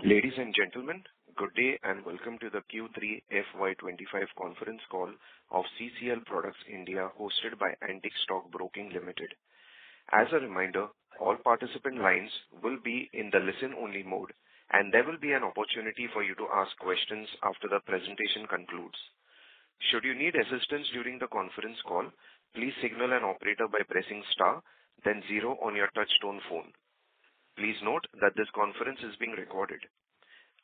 Ladies and gentlemen, good day and welcome to the Q3 FY’25 conference call of CCL Products India, hosted by Antique Stock Broking Limited. As a reminder, all participant lines will be in the listen-only mode, and there will be an opportunity for you to ask questions after the presentation concludes. Should you need assistance during the conference call, please signal an operator by pressing star, then 0 on your touch-tone phone. Please note that this conference is being recorded.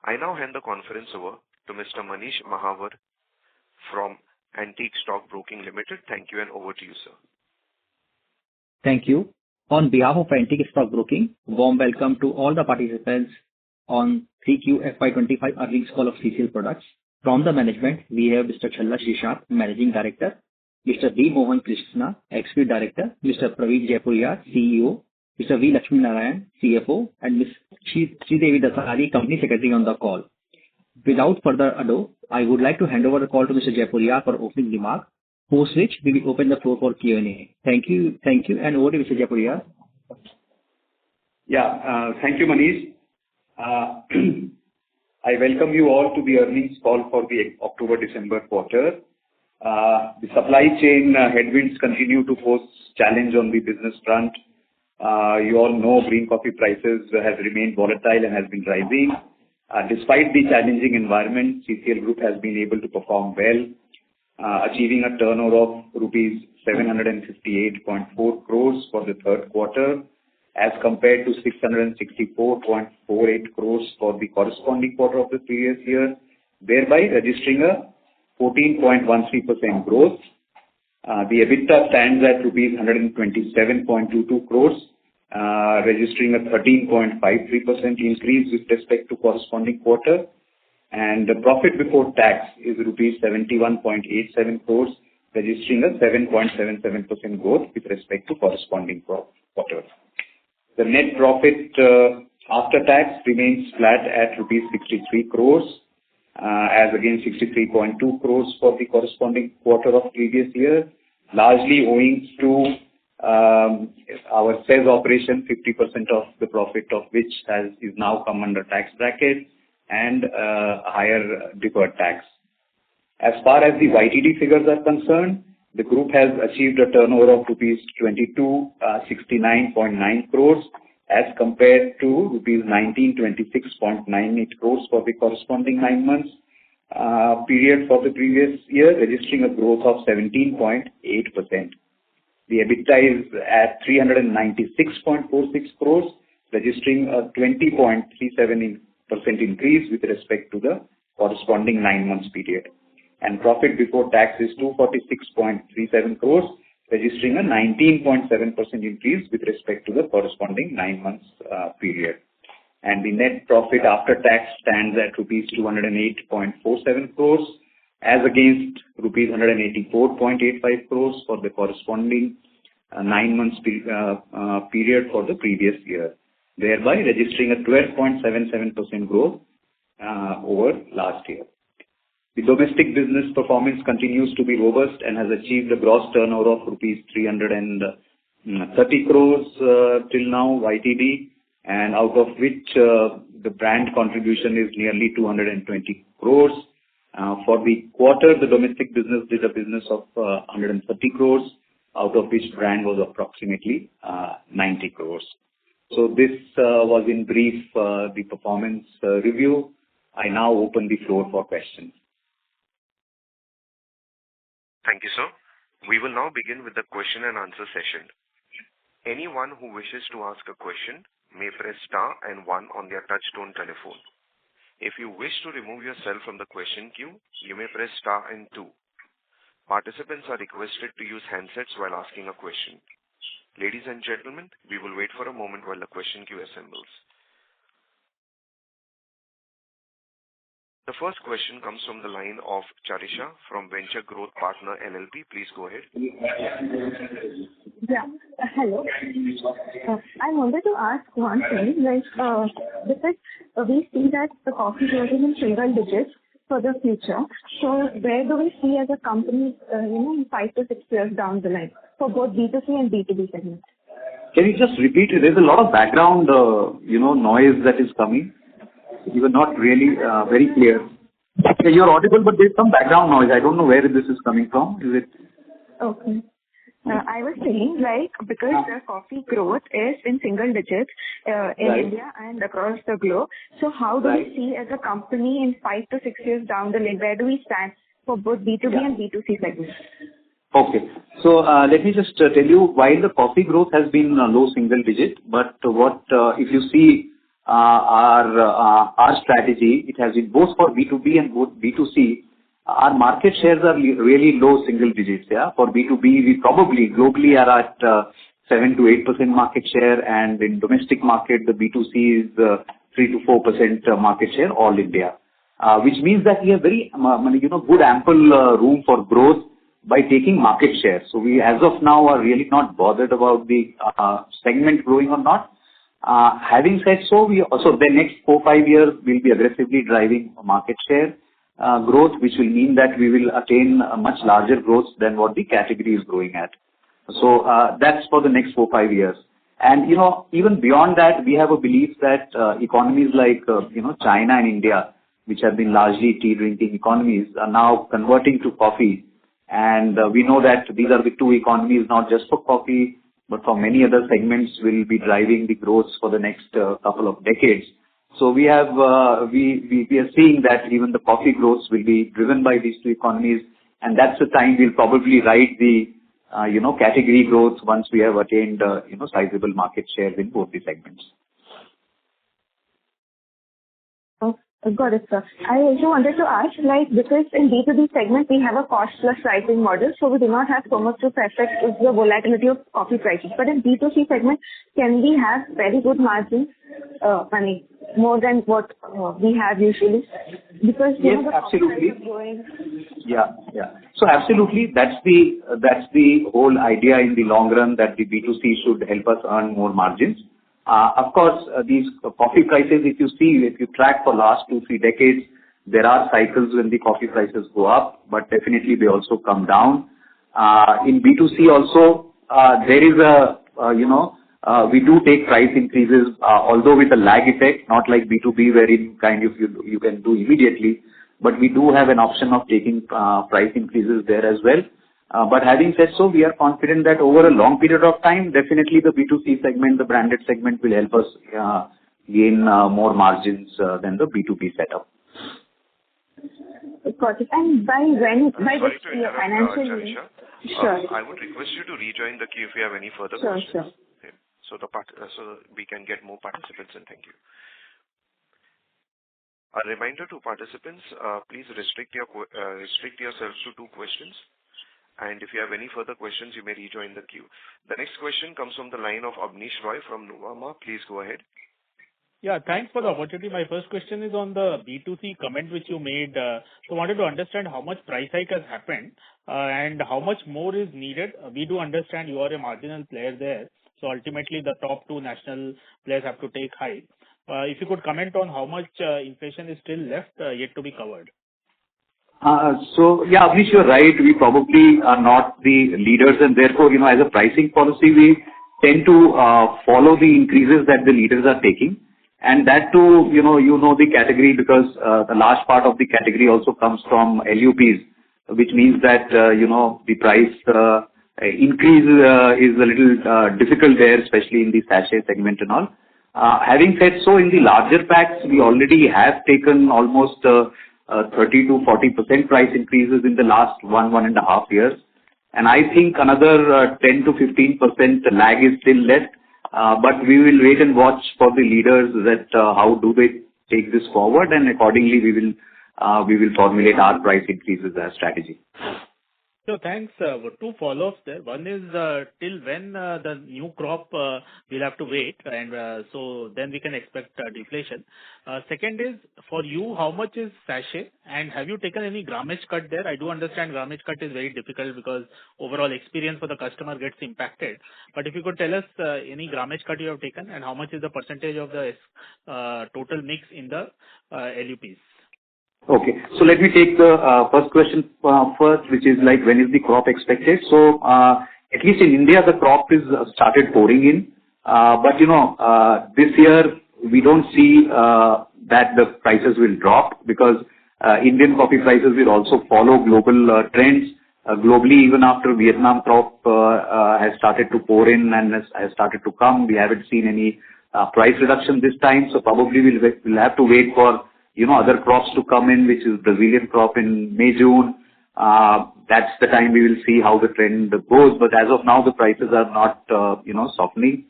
I now hand the conference over to Mr. Manish Mahawar from Antique Stock Broking Limited. Thank you, and over to you, sir. Thank you. On behalf of Antique Stock Broking, warm welcome to all the participants on 3Q FY’25 earnings call of CCL Products. From the management, we have Mr. Challa Srishant, Managing Director, Mr. D. Mohan Krishna, Executive Director, Mr. Praveen Jaipuriar, CEO, Mr. V. Lakshmi Narayan, CFO, and Ms. Sridevi Dasari, Company Secretary on the call. Without further ado, I would like to hand over the call to Mr. Jaipuriar for opening remarks, post which we will open the floor for Q&A. Thank you, and over to Mr. Jaipuriar. Thank you, Manish. I welcome you all to the earnings call for the October-December quarter. The supply chain headwinds continue to pose challenge on the business front. You all know green coffee prices have remained volatile and has been rising. Despite the challenging environment, CCL Group has been able to perform well, achieving a turnover of rupees 758.4 crores for the third quarter, as compared to 664.48 crores for the corresponding quarter of the previous year, thereby registering a 14.13% growth. The EBITDA stands at rupees 127.22 crores, registering a 13.53% increase with respect to corresponding quarter, and the profit before tax is rupees 71.87 crores, registering a 7.77% growth with respect to corresponding quarter. The net profit after tax remains flat at rupees 63 crores, as against 63.2 crores for the corresponding quarter of previous year, largely owing to our sales operation, 50% of the profit of which is now come under tax bracket, and higher deferred tax. As far as the YTD figures are concerned, the group has achieved a turnover of rupees 2269.9 crores as compared to rupees 1926.98 crores for the corresponding 9 months period for the previous year, registering a growth of 17.8%. The EBITDA is at 396.46 crores, registering a 20.37% increase with respect to the corresponding 9 months period. And profit before tax is 246.37 crores, registering a 19.7% increase with respect to the corresponding 9 months period. And the net profit after tax stands at rupees 208.47 crores, as against rupees 184.85 crores for the corresponding 9 months period for the previous year, thereby registering a 12.77% growth over last year. The domestic business performance continues to be robust and has achieved a gross turnover of rupees 330 crores till now YTD, and out of which the brand contribution is nearly 220 crores. For the quarter, the domestic business did a business of 130 crores, out of which brand was approximately 90 crores. So this was in brief the performance review. I now open the floor for questions. Thank you, sir. We will now begin with the question and answer session. Anyone who wishes to ask a question may press star and 1 on their touch-tone telephone. If you wish to remove yourself from the question queue, you may press star and 2. Participants are requested to use handsets while asking a question. Ladies and gentlemen, we will wait for a moment while the question queue assembles. The first question comes from the line of Charisha from Venture Growth Partner LLP. Please go ahead. Hello. I wanted to ask one thing, because we see that the coffee growth is in single digits for the future. So where do we see as a company, in 5 to 6 years down the line for both B2C and B2B segments? Can you just repeat it? There's a lot of background, noise that is coming. You were not really very clear. Yeah, you're audible, but there's some background noise. I don't know where this is coming from. Is it? Okay. I was saying, because the coffee growth is in single digits in India and across the globe, so how do we see as a company in 5 to 6 years down the line? Where do we stand for both B2B and B2C segments? Okay. So let me just tell you, while the coffee growth has been low single digit, but if you see our strategy, it has been both for B2B and both B2C. Our market shares are really low single digits. Yeah, for B2B, we probably globally are at 7 to 8% market share, and in domestic market, the B2C is 3 to 4% market share, all India, which means that we have very good ample room for growth by taking market share. So we, as of now, are really not bothered about the segment growing or not. Having said so, the next 4-5 years we'll be aggressively driving market share growth, which will mean that we will attain a much larger growth than what the category is growing at. So that's for the next 4-5 years. And even beyond that, we have a belief that economies like China and India, which have been largely tea drinking economies, are now converting to coffee. And we know that these are the two economies, not just for coffee, but for many other segments, will be driving the growth for the next couple of decades. So we are seeing that even the coffee growth will be driven by these two economies, and that's the time we'll probably ride the category growth once we have attained sizable market shares in both the segments. Got it, sir. I also wanted to ask, because in B2B segment, we have a cost-plus pricing model, so we do not have so much to affect the volatility of coffee prices. But in B2C segment, can we have very good margins, more than what we have usually? Because yes, the absolutely. coffee price is growing. Yeah. So absolutely, that's the whole idea in the long run, that the B2C should help us earn more margins. Of course, these coffee prices, if you track for last 2-3 decades, there are cycles when the coffee prices go up, but definitely they also come down. In B2C also, there is we do take price increases, although with a lag effect, not like B2B wherein kind of you can do immediately, but we do have an option of taking price increases there as well. But having said so, we are confident that over a long period of time, definitely the B2C segment, the branded segment, will help us gain more margins than the B2B setup. Got it. And by when? By Sorry this to interrupt, financial year? Janisha. Sure. I would request you to rejoin the queue if you have any further questions. Sure. Okay. So we can get more participants, and thank you. A reminder to participants: please restrict yourselves to 2 questions. And if you have any further questions, you may rejoin the queue. The next question comes from the line of Abneesh Roy from Nuvama. Please go ahead. Yeah, thanks for the opportunity. My first question is on the B2C comment which you made. So I wanted to understand how much price hike has happened and how much more is needed. We do understand you are a marginal player there. So ultimately, the top 2 national players have to take hike. If you could comment on how much inflation is still left yet to be covered. So yeah, Abneesh, you're right. We probably are not the leaders, and therefore, as a pricing policy, we tend to follow the increases that the leaders are taking. And that too, the category, because the large part of the category also comes from LUPs, which means that, the price increase is a little difficult there, especially in the sachet segment and all. Having said so, in the larger packs, we already have taken almost 30 to 40% price increases in the last 1.5 years. And I think another 10 to 15% lag is still left. But we will wait and watch for the leaders that how do they take this forward, and accordingly we will formulate our price increases as strategy. So thanks. 2 follow-ups there. One is till when the new crop we'll have to wait, and so then we can expect deflation. Second is, for you, how much is sachet, and have you taken any grammage cut there? I do understand grammage cut is very difficult because overall experience for the customer gets impacted. But if you could tell us any grammage cut you have taken, and how much is the percentage of the total mix in the LUPs? Okay. So let me take the first question first, which is like, when is the crop expected? So at least in India, the crop is started pouring in. But this year we don't see that the prices will drop because Indian coffee prices will also follow global trends. Globally, even after Vietnam crop has started to pour in and has started to come, we haven't seen any price reduction this time. So probably we'll have to wait for other crops to come in, which is Brazilian crop in May, June. That's the time we will see how the trend goes. But as of now, the prices are not softening.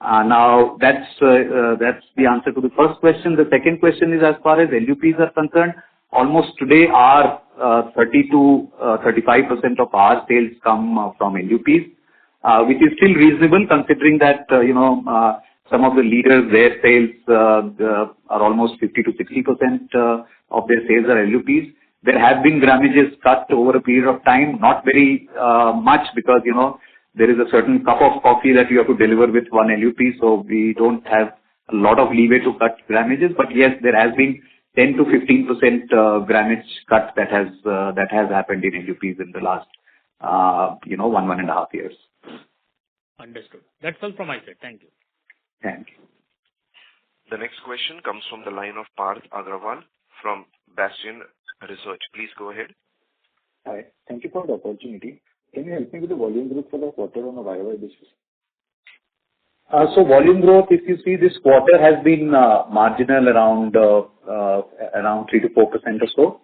Now that's the answer to the first question. The second question is as far as LUPs are concerned. Almost today, our 30 to 35% of our sales come from LUPs, which is still reasonable considering that some of the leaders, their sales are almost 50 to 60% of their sales are LUPs. There have been grammages cut over a period of time, not very much because there is a certain cup of coffee that you have to deliver with one LUP, so we don't have a lot of leeway to cut grammages. But yes, there has been 10 to 15% grammage cut that has happened in LUPs in the last 1.5 years. Understood. That's all from my side. Thank you. Thank you. The next question comes from the line of Parth Agrawal from Bastion Research. Please go ahead. Hi. Thank you for the opportunity. Can you help me with the volume growth for the quarter on a YOY basis? So volume growth, if you see this quarter has been marginal around 3 to 4% or so.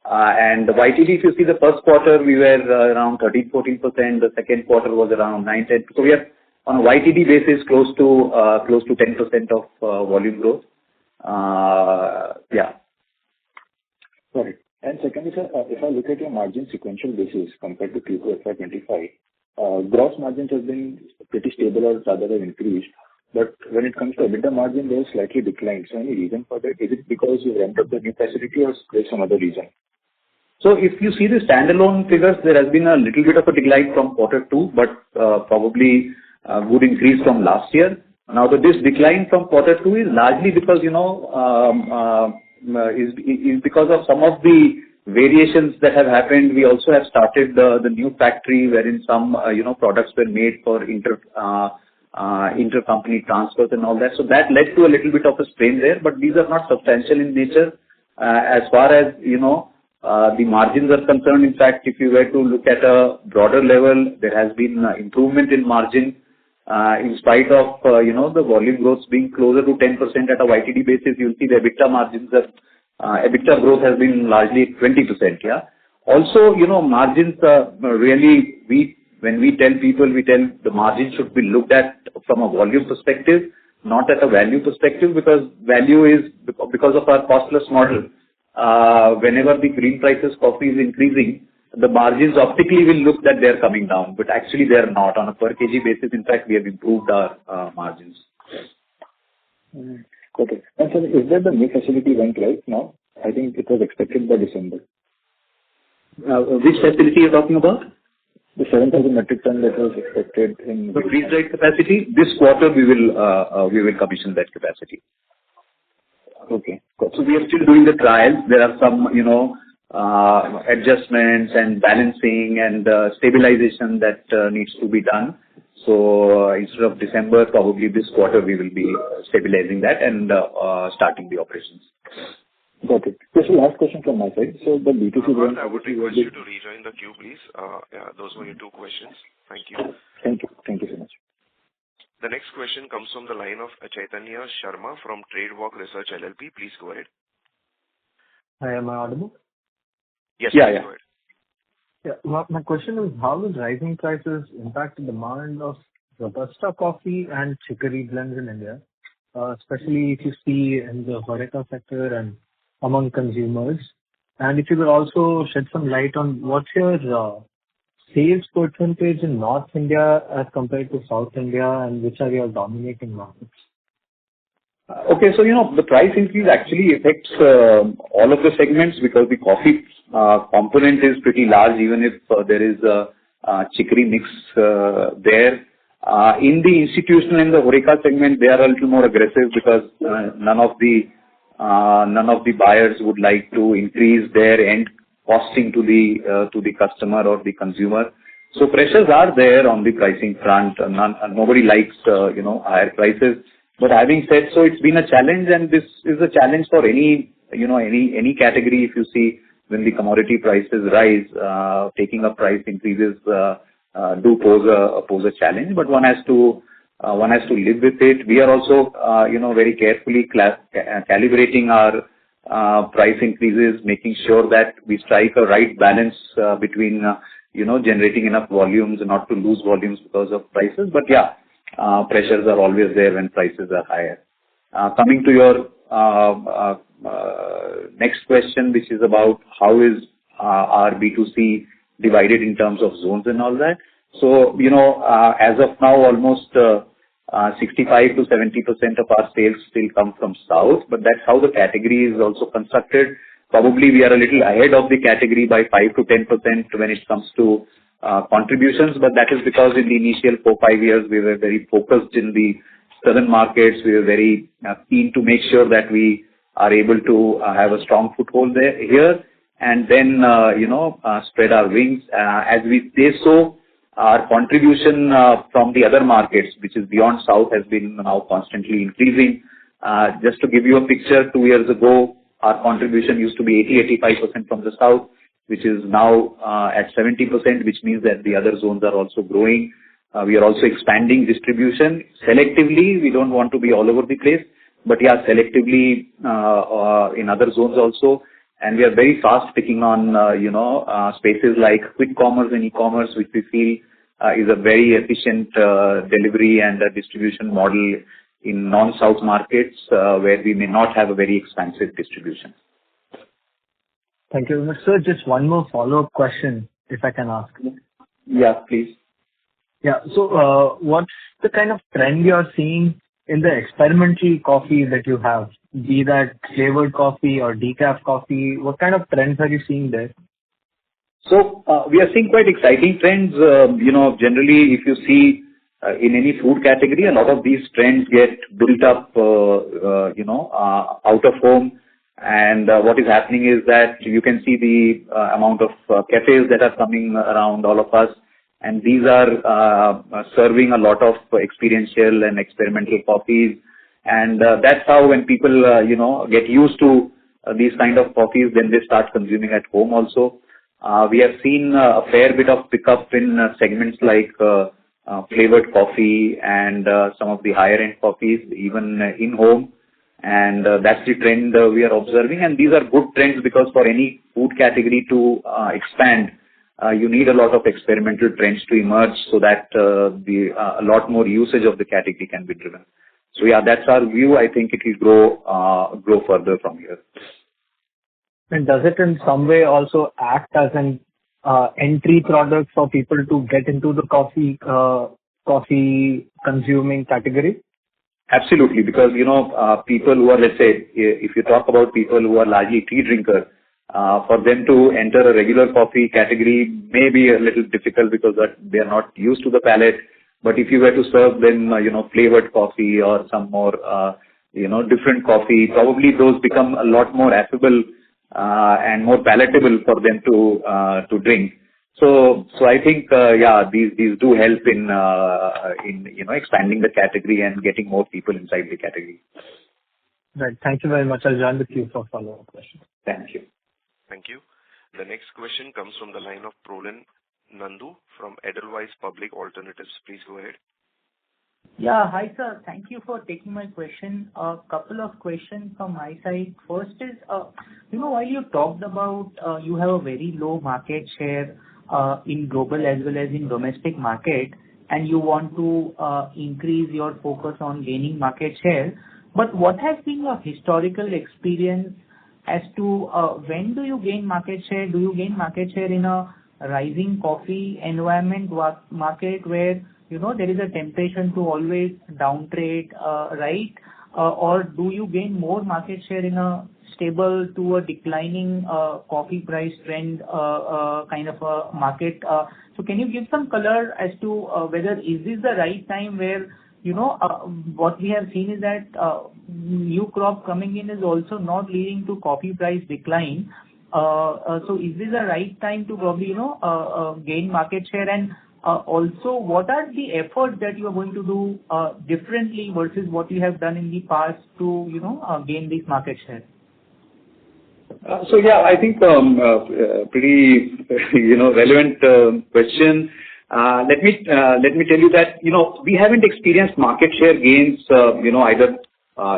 And the YTD, if you see the first quarter, we were around 13-14%. The second quarter was around 9-10%. So we are on a YTD basis close to 10% of volume growth. Yeah. Sorry. And secondly, sir, if I look at your margin sequential basis compared to Q2 FY'25, gross margins have been pretty stable or rather have increased. But when it comes to EBITDA margin, they have slightly declined. So any reason for that? Is it because you ramped up the new facility or is there some other reason? So if you see the standalone figures, there has been a little bit of a decline from quarter two, but probably a good increase from last year. Now, this decline from quarter two is largely because, is because of some of the variations that have happened. We also have started the new factory wherein some, products were made for intercompany transfers and all that. So that led to a little bit of a strain there, but these are not substantial in nature. As far as, the margins are concerned, in fact, if you were to look at a broader level, there has been improvement in margin. In spite of, the volume growth being closer to 10% at a YTD basis, you'll see the EBITDA margins EBITDA growth has been largely 20%, yeah. Also, margins really, when we tell people, we tell the margin should be looked at from a volume perspective, not at a value perspective, because value is because of our costless model. Whenever the green prices coffee is increasing, the margins optically will look that they're coming down, but actually they are not. On a per kg basis, in fact, we have improved our margins. Okay. And sir, is that the new facility went right now? I think it was expected by December. Which facility you're talking about? The 7,000 metric ton that was expected in... The freeze-dried capacity, this quarter we will commission that capacity. Okay. So we are still doing the trials. There are some, adjustments and balancing and stabilization that needs to be done. So instead of December, probably this quarter we will be stabilizing that and starting the operations. Got it. Just a last question from my side. So the B2C brand... I would request you to rejoin the queue, please. Those were your two questions. Thank you. Thank you. Thank you so much. The next question comes from the line of Chaitanya Sharma from TradeWalk Research LLP. Please go ahead. Hi, am I audible? Yes, yeah. Go ahead. Yeah. My question is, how will rising prices impact the demand of Robusta coffee and chicory blends in India, especially if you see in the HoReCa sector and among consumers? And if you could also shed some light on what's your sales percentage in North India as compared to South India, and which are your dominating markets? Okay, so the price increase actually affects all of the segments because the coffee component is pretty large, even if there is a chicory mix there. In the institutional and the HoReCa segment, they are a little more aggressive because none of the buyers would like to increase their end costing to the customer or the consumer. So pressures are there on the pricing front. Nobody likes higher prices. But having said so, it's been a challenge, and this is a challenge for any category. If you see, when the commodity prices rise, taking up price increases do pose a challenge. But one has to live with it. We are also very carefully calibrating our price increases, making sure that we strike a right balance between generating enough volumes and not to lose volumes because of prices. But yeah, pressures are always there when prices are higher. Coming to your next question, which is about how is our B2C divided in terms of zones and all that. So, as of now, almost 65 to 70% of our sales still come from South, but that's how the category is also constructed. Probably we are a little ahead of the category by 5 to 10% when it comes to contributions, but that is because in the initial 4-5 years we were very focused in the southern markets. We were very keen to make sure that we are able to have a strong foothold here, and then spread our wings. As we say so, our contribution from the other markets, which is beyond South, has been now constantly increasing. Just to give you a picture, 2 years ago, our contribution used to be 80-85% from the South, which is now at 70%, which means that the other zones are also growing. We are also expanding distribution selectively. We don't want to be all over the place, but yeah, selectively in other zones also. And we are very fast picking on, spaces like quick commerce and e-commerce, which we feel is a very efficient delivery and distribution model in non-South markets where we may not have a very expansive distribution. Thank you very much, sir. Just one more follow-up question, if I can ask. Yeah, please. Yeah. So, what's the kind of trend you are seeing in the experimental coffee that you have? Be that flavored coffee or decaf coffee, what kind of trends are you seeing there? So, we are seeing quite exciting trends. Generally, if you see in any food category, a lot of these trends get built up, out of home. And what is happening is that you can see the amount of cafes that are coming around all of us. And these are serving a lot of experiential and experimental coffees. And that's how when people, get used to these kind of coffees, then they start consuming at home also. We have seen a fair bit of pickup in segments like flavored coffee and some of the higher end coffees, even in home. And that's the trend we are observing. And these are good trends because for any food category to expand, you need a lot of experimental trends to emerge so that a lot more usage of the category can be driven. So yeah, that's our view. I think it will grow further from here. And does it in some way also act as an entry product for people to get into the coffee consuming category? Absolutely, because people who are, let's say, if you talk about people who are largely tea drinkers, for them to enter a regular coffee category may be a little difficult because they are not used to the palate. But if you were to serve them, flavored coffee or some more, different coffee, probably those become a lot more affable and more palatable for them to drink. So I think, these do help in expanding the category and getting more people inside the category. Right. Thank you very much. I'll join the queue for follow-up questions. Thank you. Thank you. The next question comes from the line of Prolin Nandu from Edelweiss Public Alternatives. Please go ahead. Yeah. Hi, sir. Thank you for taking my question. A couple of questions from my side. First is, while you talked about you have a very low market share in global as well as in domestic market, and you want to increase your focus on gaining market share. But what has been your historical experience as to when do you gain market share? Do you gain market share in a rising coffee environment market where there is a temptation to always downtrade, right? Or do you gain more market share in a stable to a declining coffee price trend kind of a market? So can you give some color as to whether is this the right time where what we have seen is that new crop coming in is also not leading to coffee price decline. So is this the right time to probably gain market share? And Also, what are the efforts that you are going to do differently versus what you have done in the past to, gain this market share? I think pretty relevant question. Let me tell you that we haven't experienced market share gains either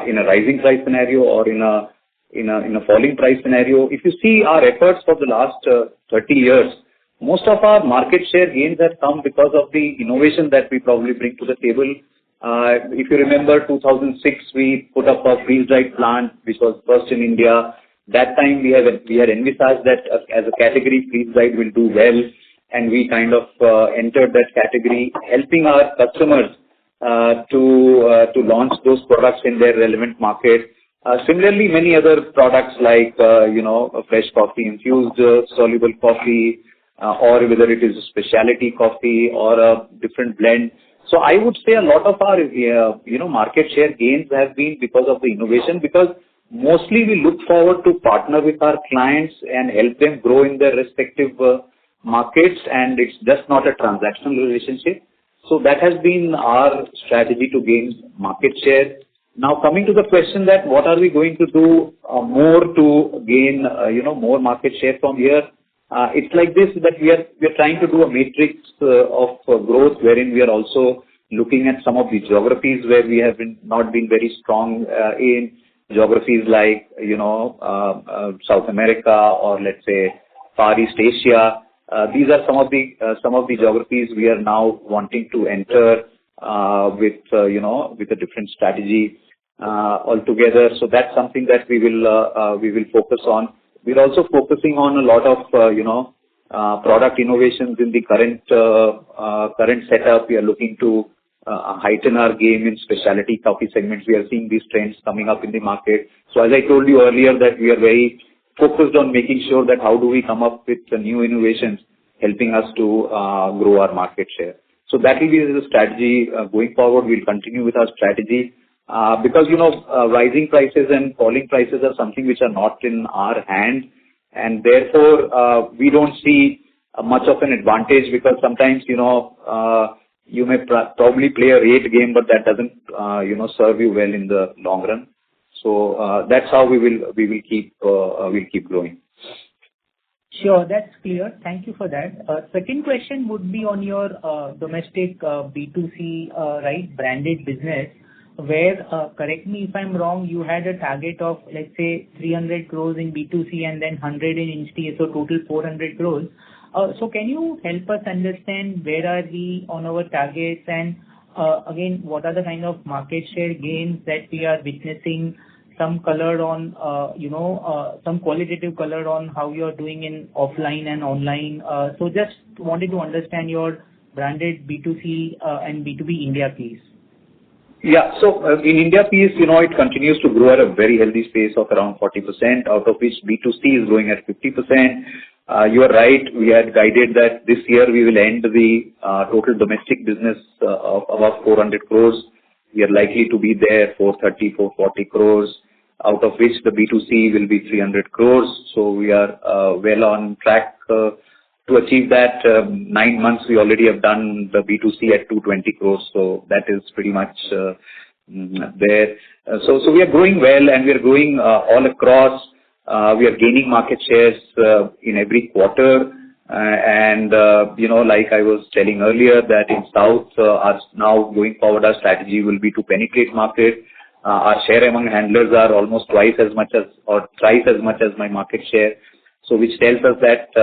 in a rising price scenario or in a falling price scenario. If you see our efforts for the last 30 years, most of our market share gains have come because of the innovation that we probably bring to the table. If you remember 2006, we put up a freeze-dried plant which was first in India. That time we had envisaged that as a category, freeze-dried will do well, and we kind of entered that category, helping our customers to launch those products in their relevant market. Similarly, many other products like fresh coffee infused soluble coffee, or whether it is a specialty coffee or a different blend. So I would say a lot of our market share gains have been because of the innovation, because mostly we look forward to partner with our clients and help them grow in their respective markets, and it's just not a transactional relationship. So that has been our strategy to gain market share. Now coming to the question that what are we going to do more to gain more market share from here? It's like this, that we are trying to do a matrix of growth, wherein we are also looking at some of the geographies where we have not been very strong in. Geographies like South America, or let's say Far East Asia. These are some of the geographies we are now wanting to enter with a different strategy altogether. So that's something that we will focus on. We're also focusing on a lot of product innovations in the current setup. We are looking to heighten our game in specialty coffee segments. We are seeing these trends coming up in the market. So as I told you earlier, that we are very focused on making sure that how do we come up with new innovations helping us to grow our market share. So that will be the strategy going forward. We'll continue with our strategy because rising prices and falling prices are something which are not in our hand, and therefore we don't see much of an advantage, because sometimes you may probably play a rate game, but that doesn't serve you well in the long run. So that's how we will keep growing. Sure, that's clear. Thank you for that. Second question would be on your domestic B2C branded business, where correct me if I'm wrong, you had a target of, let's say, 300 crores in B2C and then 100 in Insta, so total 400 crores. So can you help us understand where are we on our targets, and again, what are the kind of market share gains that we are witnessing? Some color on, some qualitative color on how you are doing in offline and online. So just wanted to understand your branded B2C and B2B India piece. Yeah. So in India piece, it continues to grow at a very healthy pace of around 40%, out of which B2C is growing at 50%. You are right. We had guided that this year we will end the total domestic business of about 400 crores. We are likely to be there 430-440 crores, out of which the B2C will be 300 crores. So we are well on track to achieve that. 9 months we already have done the B2C at 220 crores. So that is pretty much there. So we are growing well, and we are growing all across. We are gaining market shares in every quarter. Like I was telling earlier, that in South, now going forward, our strategy will be to penetrate market. Our share among handlers are almost twice as much as my market share. So which tells us that,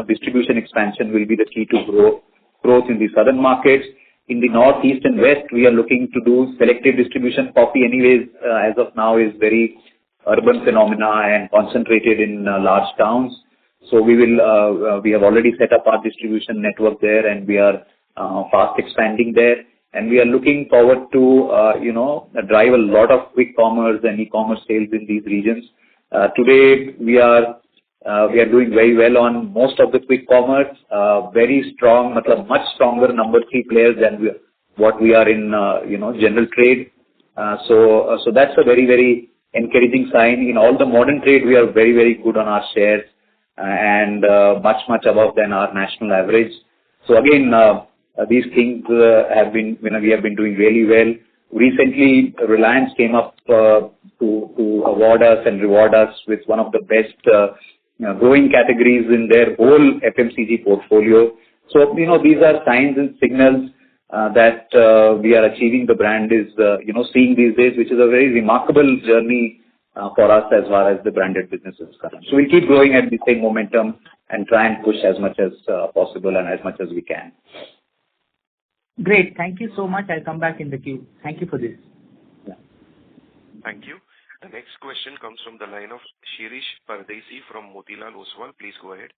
distribution expansion will be the key to growth in the southern markets. In the north, east and west, we are looking to do selective distribution. Coffee anyways, as of now, is very urban phenomena and concentrated in large towns. So we have already set up our distribution network there, and we are fast expanding there. And we are looking forward to, drive a lot of quick commerce and e-commerce sales in these regions. Today, we are doing very well on most of the quick commerce, very strong, much stronger number 3 players than what we are in, general trade. So that's a very, very encouraging sign. In all the modern trade, we are very, very good on our shares, and much above than our national average. So again, these things have been, we have been doing really well. Recently, Reliance came up to award us and reward us with one of the best growing categories in their whole FMCG portfolio. So, these are signs and signals that we are achieving. The brand is, seeing these days, which is a very remarkable journey for us as far as the branded business is concerned. So we'll keep growing at the same momentum and try and push as much as possible and as much as we can. Great. Thank you so much. I'll come back in the queue. Thank you for this. Yeah. Thank you. The next question comes from the line of Shirish Pardesi from Motilal Oswal. Please go ahead.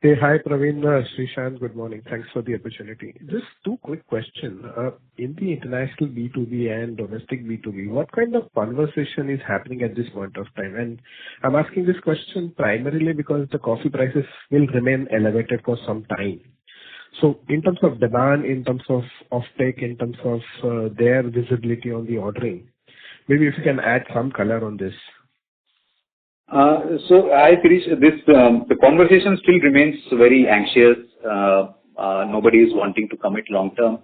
Hey, hi Praveen, Srishant, good morning. Thanks for the opportunity. Just two quick questions. In the international B2B and domestic B2B, what kind of conversation is happening at this point of time? And I'm asking this question primarily because the coffee prices will remain elevated for some time. So in terms of demand, in terms of offtake, in terms of their visibility on the ordering, maybe if you can add some color on this. So I finish this, the conversation still remains very anxious. Nobody is wanting to commit long term.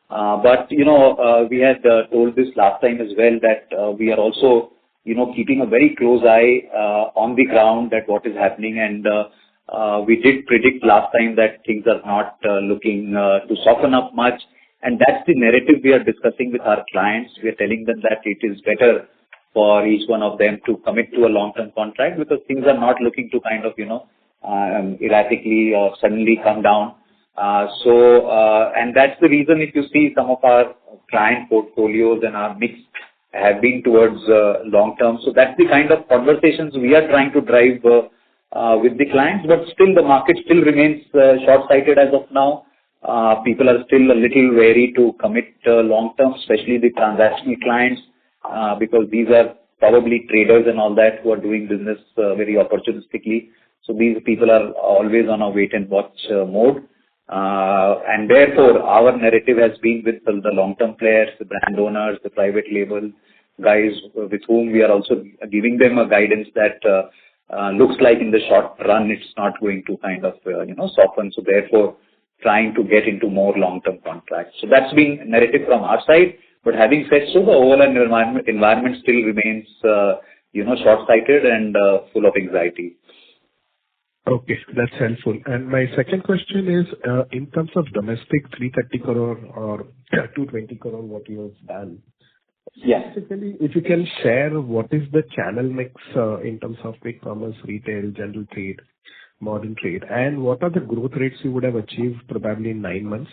But, we had told this last time as well that we are also, keeping a very close eye on the ground at what is happening. And we did predict last time that things are not looking to soften up much. And that's the narrative we are discussing with our clients. We are telling them that it is better for each one of them to commit to a long-term contract because things are not looking to kind of, erratically or suddenly come down. And that's the reason if you see some of our client portfolios and our mix have been towards long-term. So that's the kind of conversations we are trying to drive with the clients, but still the market still remains short-sighted as of now. People are still a little wary to commit long-term, especially the transactional clients. Because these are probably traders and all that who are doing business very opportunistically. So these people are always on a wait and watch mode. And therefore, our narrative has been with the long-term players, the brand owners, the private label guys with whom we are also giving them a guidance that looks like in the short run it's not going to kind of soften. So therefore, trying to get into more long-term contracts. So that's been narrative from our side. But having said so, the overall environment still remains, short-sighted and full of anxiety. Okay, that's helpful. And my second question is, in terms of domestic 330 crore or 220 crore, what you have done. Yeah. Specifically, if you can share what is the channel mix in terms of quick commerce, retail, general trade, modern trade, and what are the growth rates you would have achieved probably in 9 months?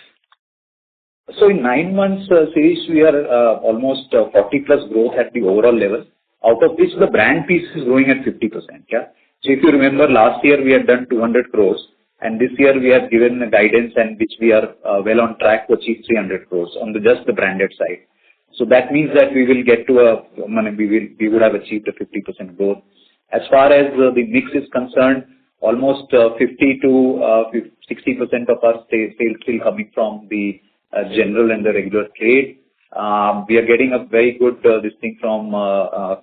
So in 9 months, Sirish, we are almost 40 plus growth at the overall level, out of which the brand piece is growing at 50%. Yeah. So if you remember last year we had done 200 crores and this year we have given a guidance and which we are well on track to achieve 300 crores on just the branded side. So that means that we will get to we would have achieved a 50% growth. As far as the mix is concerned, almost 50 to 60% of our sales still coming from the general and the regular trade. We are getting a very good this thing from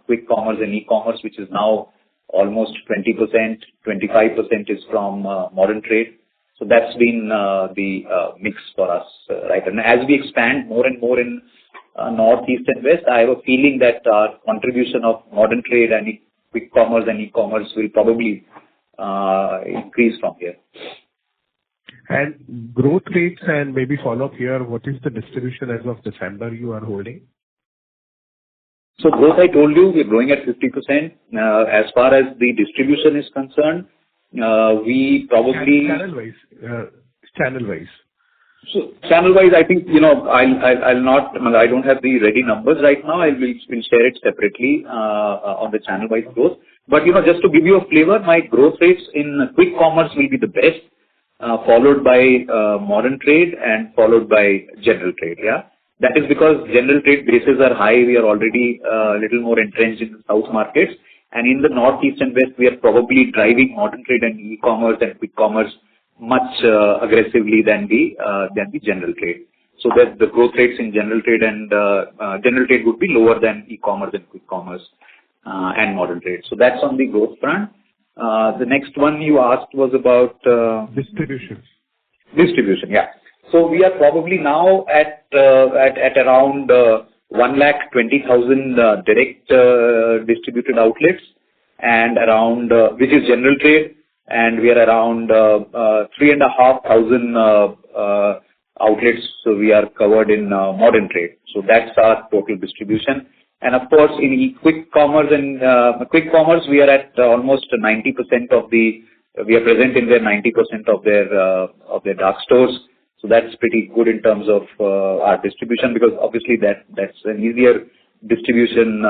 quick commerce and e-commerce, which is now almost 20%, 25% is from modern trade. So that's been the mix for us, right? And as we expand more and more in North, East and West, I have a feeling that our contribution of modern trade and quick commerce and e-commerce will probably increase from here. And growth rates and maybe follow up here, what is the distribution as of December you are holding? So growth, I told you, we're growing at 50%. As far as the distribution is concerned, we probably... Channel-wise. So channel-wise, I think, I'll not, I don't have the ready numbers right now. We'll share it separately on the channel-wise growth. But, just to give you a flavor, my growth rates in quick commerce will be the best. Followed by modern trade and followed by general trade. Yeah, that is because general trade bases are high. We are already a little more entrenched in the south markets, and in the north, east, and west, we are probably driving modern trade and e-commerce and quick commerce much aggressively than the general trade. So that the growth rates in general trade and general trade would be lower than e-commerce and quick commerce and modern trade. So that's on the growth front. The next one you asked was about... distribution. Distribution, yeah. So we are probably now at around 120,000 direct distributed outlets, and around which is general trade, and we are around 3,500 outlets. So we are covered in modern trade. So that's our total distribution. And of course, in quick commerce we are at almost 90% of the. We are present in their 90% of their dark stores. So that's pretty good in terms of our distribution, because obviously that's an easier distribution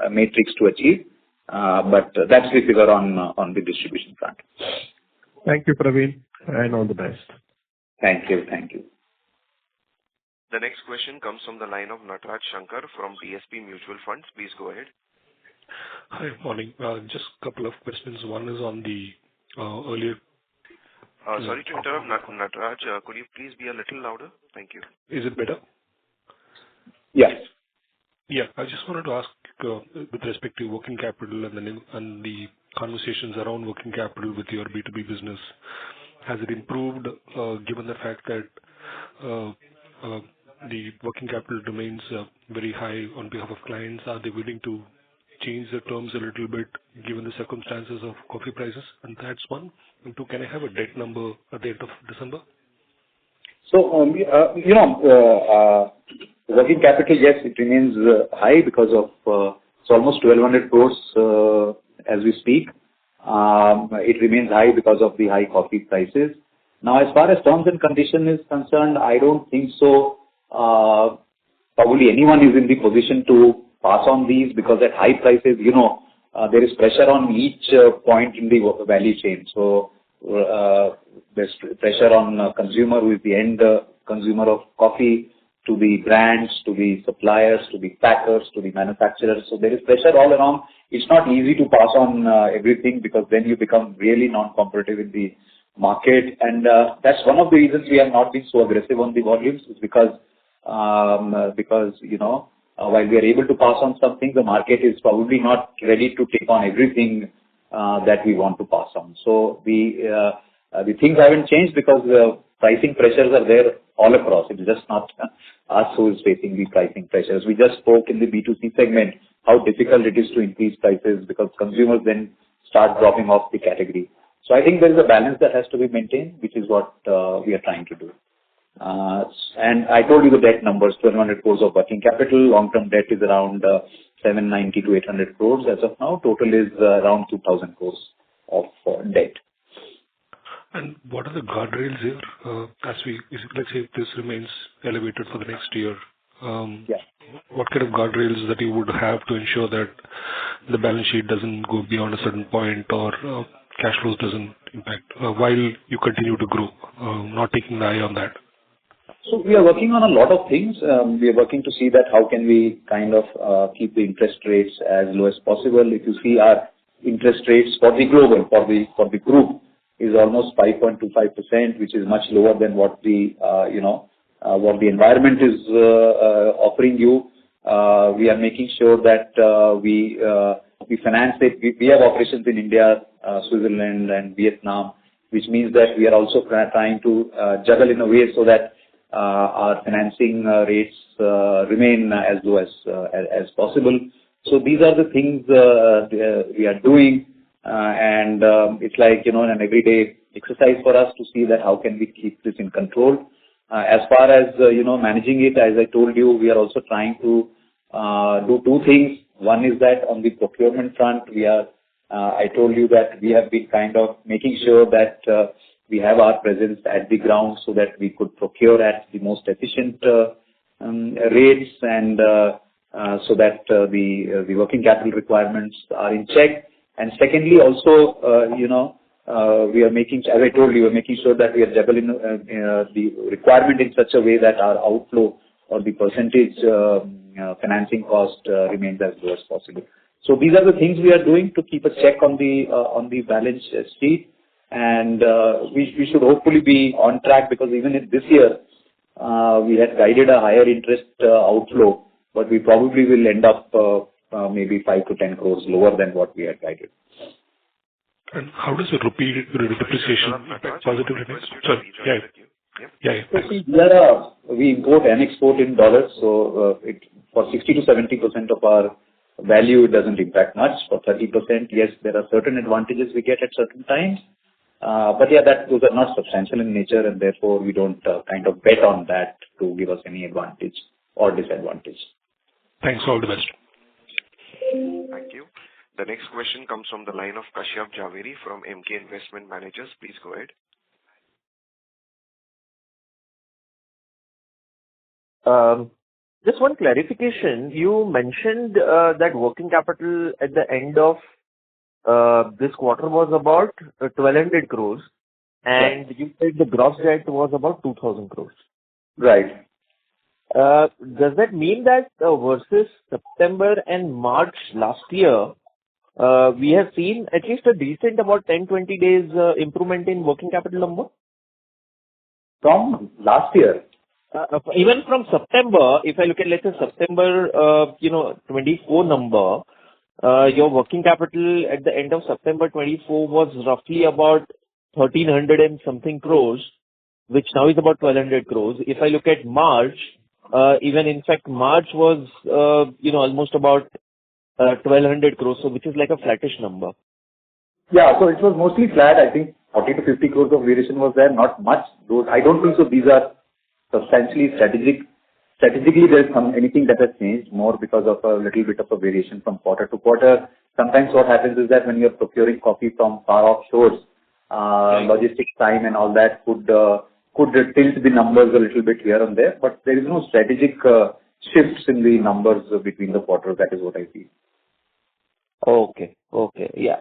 matrix to achieve. But that's the figure on the distribution front. Thank you, Praveen, and all the best. Thank you. Thank you. The next question comes from the line of Nataraj Shankar from DSP Mutual Funds. Please go ahead. Hi, morning. Just a couple of questions. One is on the earlier. Sorry to interrupt, Nataraj. Could you please be a little louder? Thank you. Is it better? Yes. Yeah, I just wanted to ask with respect to working capital and the conversations around working capital with your B2B business. Has it improved given the fact that the working capital remains very high on behalf of clients? Are they willing to change the terms a little bit given the circumstances of coffee prices? And that's one. And two, can I have a debt number at the end of December? So, working capital, yes, it remains high because of it's almost 1,200 crores as we speak. It remains high because of the high coffee prices. Now, as far as terms and conditions is concerned, I don't think so. Probably anyone is in the position to pass on these, because at high prices, there is pressure on each point in the value chain. So there's pressure on consumer, who is the end consumer of coffee, to the brands, to the suppliers, to the packers, to the manufacturers. So there is pressure all around. It's not easy to pass on everything, because then you become really non-competitive in the market. And that's one of the reasons we have not been so aggressive on the volumes, is because while we are able to pass on something, the market is probably not ready to take on everything that we want to pass on. So the things haven't changed, because the pricing pressures are there all across. It's just not us who is facing the pricing pressures. We just spoke in the B2C segment how difficult it is to increase prices, because consumers then start dropping off the category. So I think there is a balance that has to be maintained, which is what we are trying to do. And I told you the debt numbers: 1,200 crores of working capital. Long-term debt is around 790 to 800 crores as of now. Total is around 2,000 crores of debt. And what are the guardrails here? Let's say if this remains elevated for the next year, what kind of guardrails that you would have to ensure that the balance sheet doesn't go beyond a certain point, or cash flows doesn't impact while you continue to grow, not taking the eye on that? So we are working on a lot of things. We are working to see that how can we kind of keep the interest rates as low as possible. If you see our interest rates for the global, for the group, is almost 5.25%, which is much lower than what the environment is offering you. We are making sure that we finance it. We have operations in India, Switzerland, and Vietnam, which means that we are also trying to juggle in a way so that our financing rates remain as low as possible. So these are the things we are doing, and it's like an everyday exercise for us to see that how can we keep this in control. As far as managing it, as I told you, we are also trying to do two things. One is that on the procurement front, I told you that we have been kind of making sure that we have our presence at the ground so that we could procure at the most efficient rates, and so that the working capital requirements are in check. And secondly, also, we are making, as I told you, we are making sure that we are juggling the requirement in such a way that our outflow or the percentage financing cost remains as low as possible. So these are the things we are doing to keep a check on the balance sheet, and we should hopefully be on track, because even in this year we had guided a higher interest outflow, but we probably will end up maybe 5 to 10 crores lower than what we had guided. And how does the rupee depreciation impact positively? Sorry, yeah. Yeah. So see, we import and export in dollars, so for 60 to 70% of our value, it doesn't impact much. For 30%, yes, there are certain advantages we get at certain times. But yeah, those are not substantial in nature, and therefore we don't kind of bet on that to give us any advantage or disadvantage. Thanks. All the best. Thank you. The next question comes from the line of Kashyap Javeri from MK Investment Managers. Please go ahead. Just one clarification. You mentioned that working capital at the end of this quarter was about 1,200 crores, and you said the gross debt was about 2,000 crores. Right. Does that mean that versus September and March last year, we have seen at least a decent about 10-20 days improvement in working capital number? From last year? Even from September, if I look at, let's say, September 24 number, your working capital at the end of September 24 was roughly about 1,300 and something crores, which now is about 1,200 crores. If I look at March, even in fact, March was, almost about 1,200 crores, so which is like a flattish number. Yeah, so it was mostly flat. I think 40 to 50 crores of variation was there, not much. I don't think so. These are substantially strategic. Strategically, there's anything that has changed more because of a little bit of a variation from quarter to quarter. Sometimes what happens is that when you're procuring coffee from far off shores, logistics time and all that could tilt the numbers a little bit here and there, but there is no strategic shifts in the numbers between the quarters. That is what I feel. Okay. Yeah.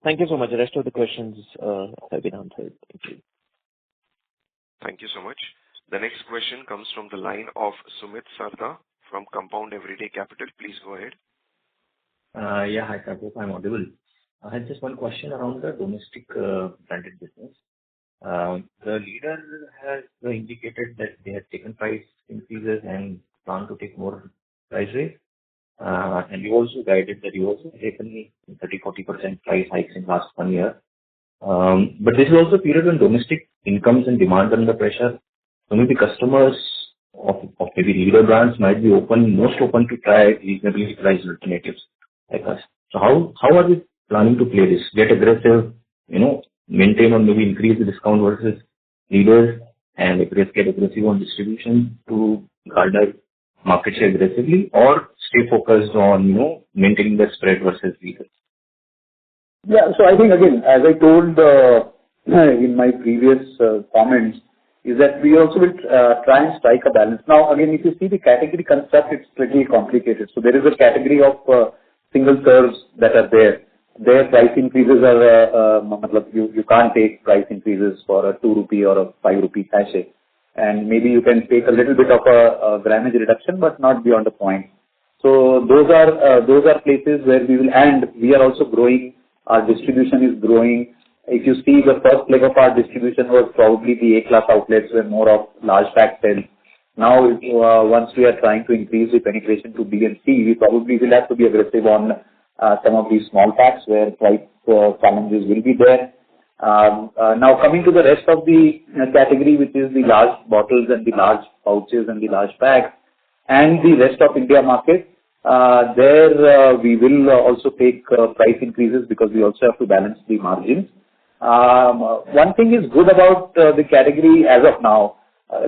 Thank you so much. The rest of the questions have been answered. Thank you. Thank you so much. The next question comes from the line of Sumit Sarda from Compound Everyday Capital. Please go ahead. Hi, sir. Hope I'm audible. I had just one question around the domestic branded business. The leader has indicated that they have taken price increases and plan to take more price raise. And you also guided that you also taken 30-40% price hikes in last 1 year. But this is also a period when domestic incomes and demand under pressure. So maybe customers of maybe leader brands might be most open to try reasonably priced alternatives like us. So how are we planning to play this? Get aggressive, maintain or maybe increase the discount versus leaders, and get aggressive on distribution to garner market share aggressively, or stay focused on maintaining the spread versus leaders? Yeah, so I think again, as I told in my previous comments, is that we also will try and strike a balance. Now, again, if you see the category construct, it's pretty complicated. So there is a category of single serves that are there. Their price increases are, you can't take price increases for a 2 rupee or a 5 rupee sachet. And maybe you can take a little bit of a grammage reduction, but not beyond a point. So those are places where we are also growing. Our distribution is growing. If you see, the first leg of our distribution was probably the A-class outlets were more of large pack sales. Now, once we are trying to increase the penetration to B and C, we probably will have to be aggressive on some of these small packs where price challenges will be there. Now, coming to the rest of the category, which is the large bottles and the large pouches and the large packs, and the rest of India market, there we will also take price increases because we also have to balance the margins. One thing is good about the category as of now.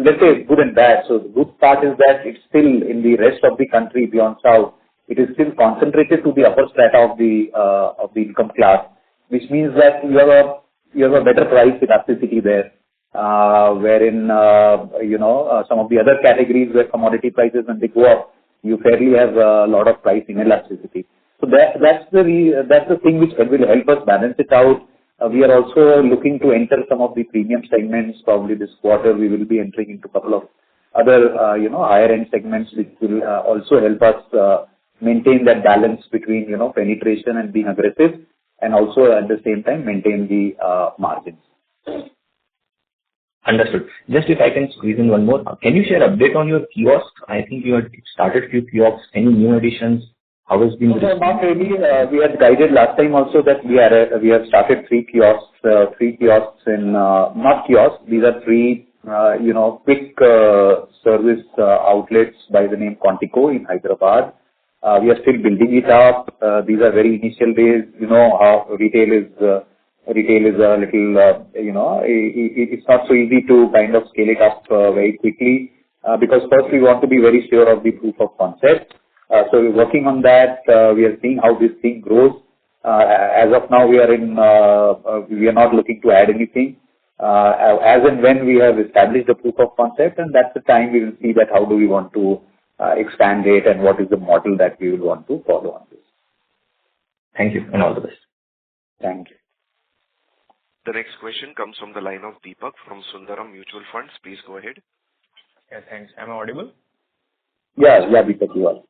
Let's say good and bad. So the good part is that it's still in the rest of the country beyond south. It is still concentrated to the upper strata of the income class, which means that you have a better price elasticity there. Wherein some of the other categories where commodity prices when they go up, you fairly have a lot of price inelasticity. So that's the thing which will help us balance it out. We are also looking to enter some of the premium segments. Probably this quarter we will be entering into a couple of other higher end segments, which will also help us maintain that balance between penetration and being aggressive, and also at the same time maintain the margins. Understood. Just if I can squeeze in one more, can you share update on your kiosk? I think you had started few kiosks. Any new additions? How has been? Not really. We had guided last time also that we have started 3 kiosks. 3 kiosks in not kiosks. These are 3 quick service outlets by the name Quantico in Hyderabad. We are still building it up. These are very initial days. How retail is a little, it's not so easy to kind of scale it up very quickly because first we want to be very sure of the proof of concept. So we're working on that. We are seeing how this thing grows. As of now, we are not looking to add anything. As and when we have established the proof of concept, and that's the time we will see that how do we want to expand it and what is the model that we will want to follow on this. Thank you and all the best. Thank you. The next question comes from the line of Deepak from Sundaram Mutual Funds. Please go ahead. Yeah, thanks. Am I audible? Yeah, Deepak, you are.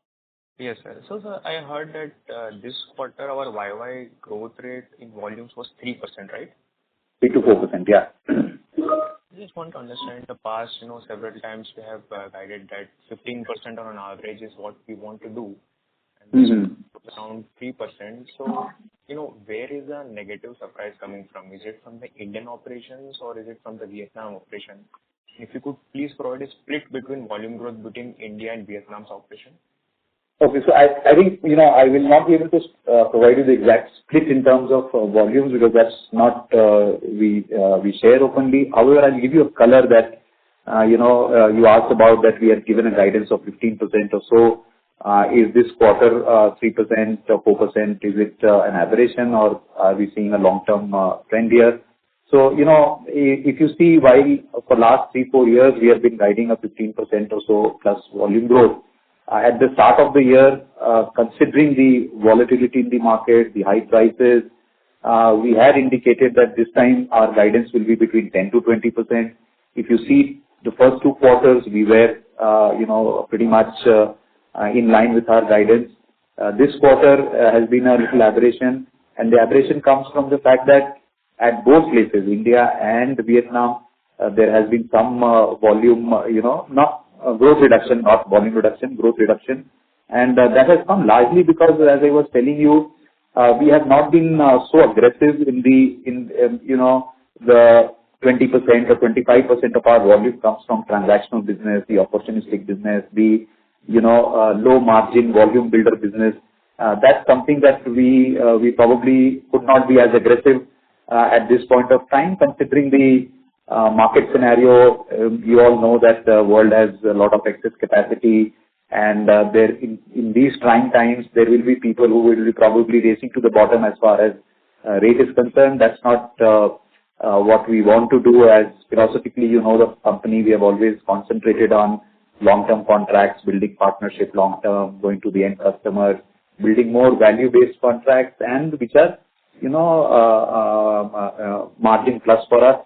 Yes, sir. So, sir, I heard that this quarter our YY growth rate in volumes was 3%, right? 3 to 4%, yeah. I just want to understand the past, several times we have guided that 15% on an average is what we want to do. And around 3%. So, where is the negative surprise coming from? Is it from the Indian operations or is it from the Vietnam operation? If you could please provide a split between volume growth between India and Vietnam's operation. Okay, so I think, I will not be able to provide you the exact split in terms of volumes because that's not, we share openly. However, I'll give you a color that, you asked about that we had given a guidance of 15% or so. Is this quarter 3% or 4%? Is it an aberration or are we seeing a long-term trend here? So, if you see while for last 3-4 years we have been guiding a 15% or so plus volume growth, at the start of the year, considering the volatility in the market, the high prices, we had indicated that this time our guidance will be between 10 to 20%. If you see the first 2 quarters, we were, pretty much in line with our guidance. This quarter has been a little aberration, and the aberration comes from the fact that at both places, India and Vietnam, there has been some volume, not growth reduction, not volume reduction, growth reduction. And that has come largely because, as I was telling you, we have not been so aggressive in the 20% or 25% of our volume comes from transactional business, the opportunistic business, the low margin volume builder business. That's something that we probably could not be as aggressive at this point of time, considering the market scenario. You all know that the world has a lot of excess capacity, and there in these trying times there will be people who will be probably racing to the bottom as far as rate is concerned. That's not what we want to do. As philosophically, the company, we have always concentrated on long-term contracts, building partnership long-term, going to the end customer, building more value-based contracts, and which are margin plus for us.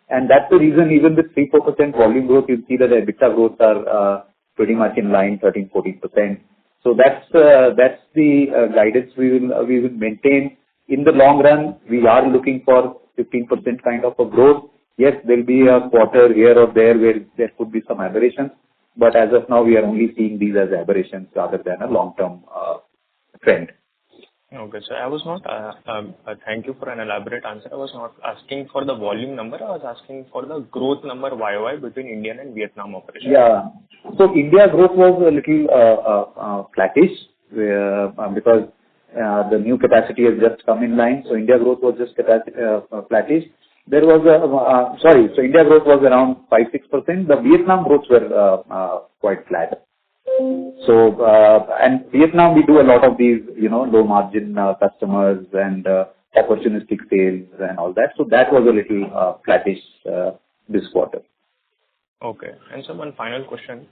And that's the reason even with 3-4% volume growth, you'll see that the EBITDA growth are pretty much in line, 13-14%. So that's the guidance we will maintain. In the long run, we are looking for 15% kind of a growth. Yes, there'll be a quarter here or there where there could be some aberrations, but as of now, we are only seeing these as aberrations rather than a long-term trend. Okay, so I was not, thank you for an elaborate answer. I was not asking for the volume number. I was asking for the growth number YY between Indian and Vietnam operations. Yeah. So India growth was a little flattish because the new capacity has just come in line. So India growth was just flattish. There was so India growth was around 5-6%. The Vietnam growths were quite flat. So, and Vietnam, we do a lot of these, low margin customers and opportunistic sales and all that. So that was a little flattish this quarter. Okay. And so one final question.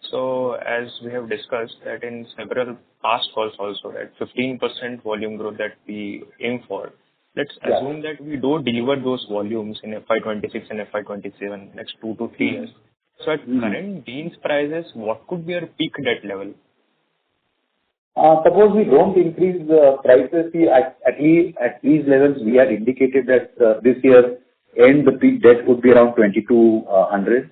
So as we have discussed that in several past calls also, that 15% volume growth that we aim for, let's assume that we don't deliver those volumes in FY'26 and FY'27, next 2 to 3 years. So at current beans prices, what could be our peak debt level? Suppose we don't increase the prices, at these levels, we had indicated that this year end the peak debt would be around 2,200.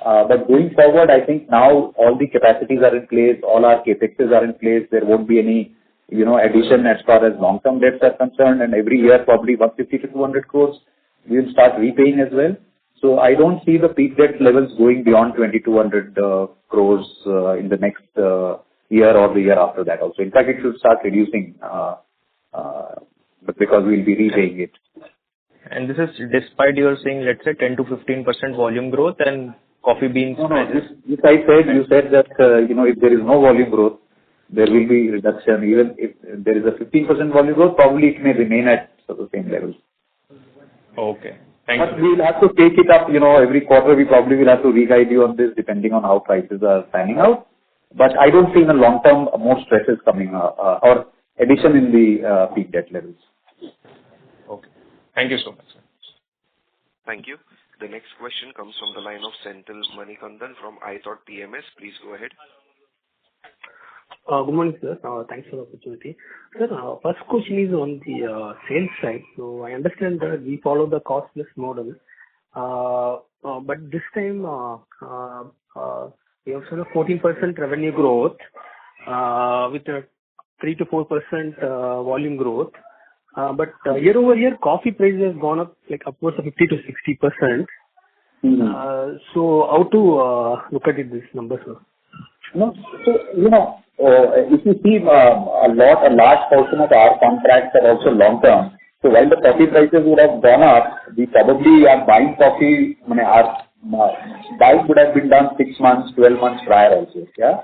But going forward, I think now all the capacities are in place, all our capexes are in place. There won't be any, addition as far as long-term debts are concerned. And every year, probably 150 to 200 crores, we will start repaying as well. So I don't see the peak debt levels going beyond 2,200 crores in the next year or the year after that also. In fact, it should start reducing but because we'll be repaying it. And this is despite you're saying, let's say, 10 to 15% volume growth and coffee beans. No. This I said, you said that, if there is no volume growth, there will be reduction. Even if there is a 15% volume growth, probably it may remain at the same level. Okay. Thank But you. we will have to take it up, every quarter we probably will have to re-guide you on this depending on how prices are panning out. But I don't see in the long term more stresses coming or addition in the peak debt levels. Okay. Thank you so much, sir. Thank you. The next question comes from the line of Senthil Manikandan from iThought PMS. Please go ahead. Good morning, sir. Thanks for the opportunity. Sir, first question is on the sales side. So I understand that we follow the cost-plus model, but this time we have sort of 14% revenue growth with a 3 to 4% volume growth. But year over year, coffee prices has gone up like upwards of 50 to 60%. So how to look at it, this number, sir? No, so if you see a large portion of our contracts are also long term. So while the coffee prices would have gone up, we probably are buying coffee. Our buy would have been done 6 months, 12 months prior also. Yeah.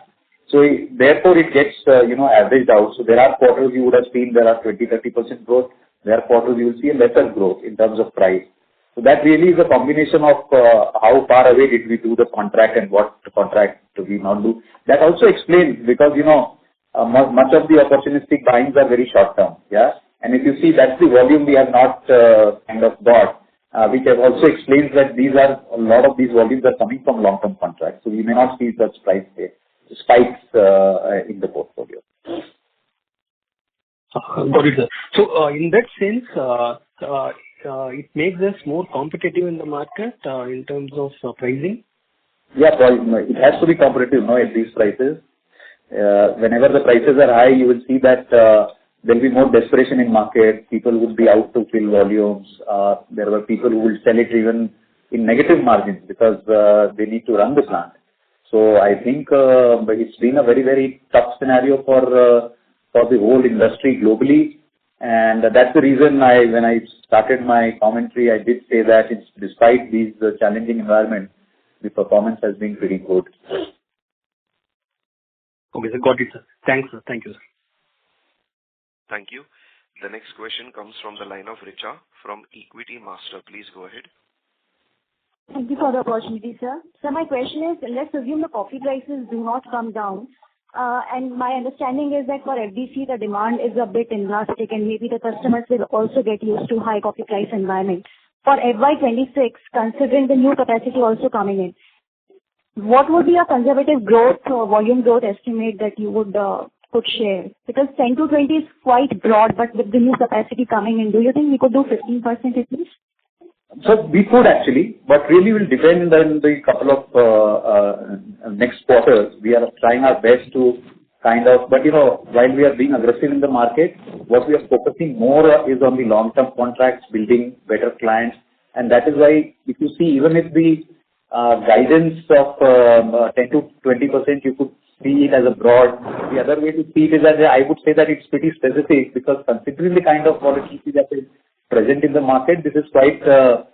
So therefore it gets averaged out. So there are quarters you would have seen there are 20-30% growth. There are quarters you will see a lesser growth in terms of price. So that really is a combination of how far away did we do the contract and what contract do we not do. That also explains because, much of the opportunistic buyings are very short term. Yeah. And if you see that's the volume we have not kind of bought, which also explains that a lot of these volumes are coming from long-term contracts. So we may not see such price spikes in the portfolio. Got it, sir. So in that sense, it makes us more competitive in the market in terms of pricing? Yeah, it has to be competitive at these prices. Whenever the prices are high, you will see that there will be more desperation in market. People would be out to fill volumes. There were people who will sell it even in negative margins because they need to run the plant. So I think it's been a very, very tough scenario for the whole industry globally. And that's the reason when I started my commentary, I did say that despite these challenging environment, the performance has been pretty good. Okay, sir. Got it, sir. Thanks, sir. Thank you, sir. Thank you. The next question comes from the line of Richa from Equity Master. Please go ahead. Thank you for the opportunity, sir. So my question is, let's assume the coffee prices do not come down. And my understanding is that for FDC, the demand is a bit inelastic and maybe the customers will also get used to high coffee price environment. For FY'26, considering the new capacity also coming in, what would be a conservative growth or volume growth estimate that you could share? Because 10 to 20 is quite broad, but with the new capacity coming in, do you think we could do 15% at least? So we could actually, but really will depend on the couple of next quarters. We are trying our best to but while we are being aggressive in the market, what we are focusing more is on the long-term contracts, building better clients. And that is why if you see, even if the guidance of 10 to 20%, you could see it as a broad. The other way to see it is that I would say that it's pretty specific because considering the kind of volatility that is present in the market, this is quite a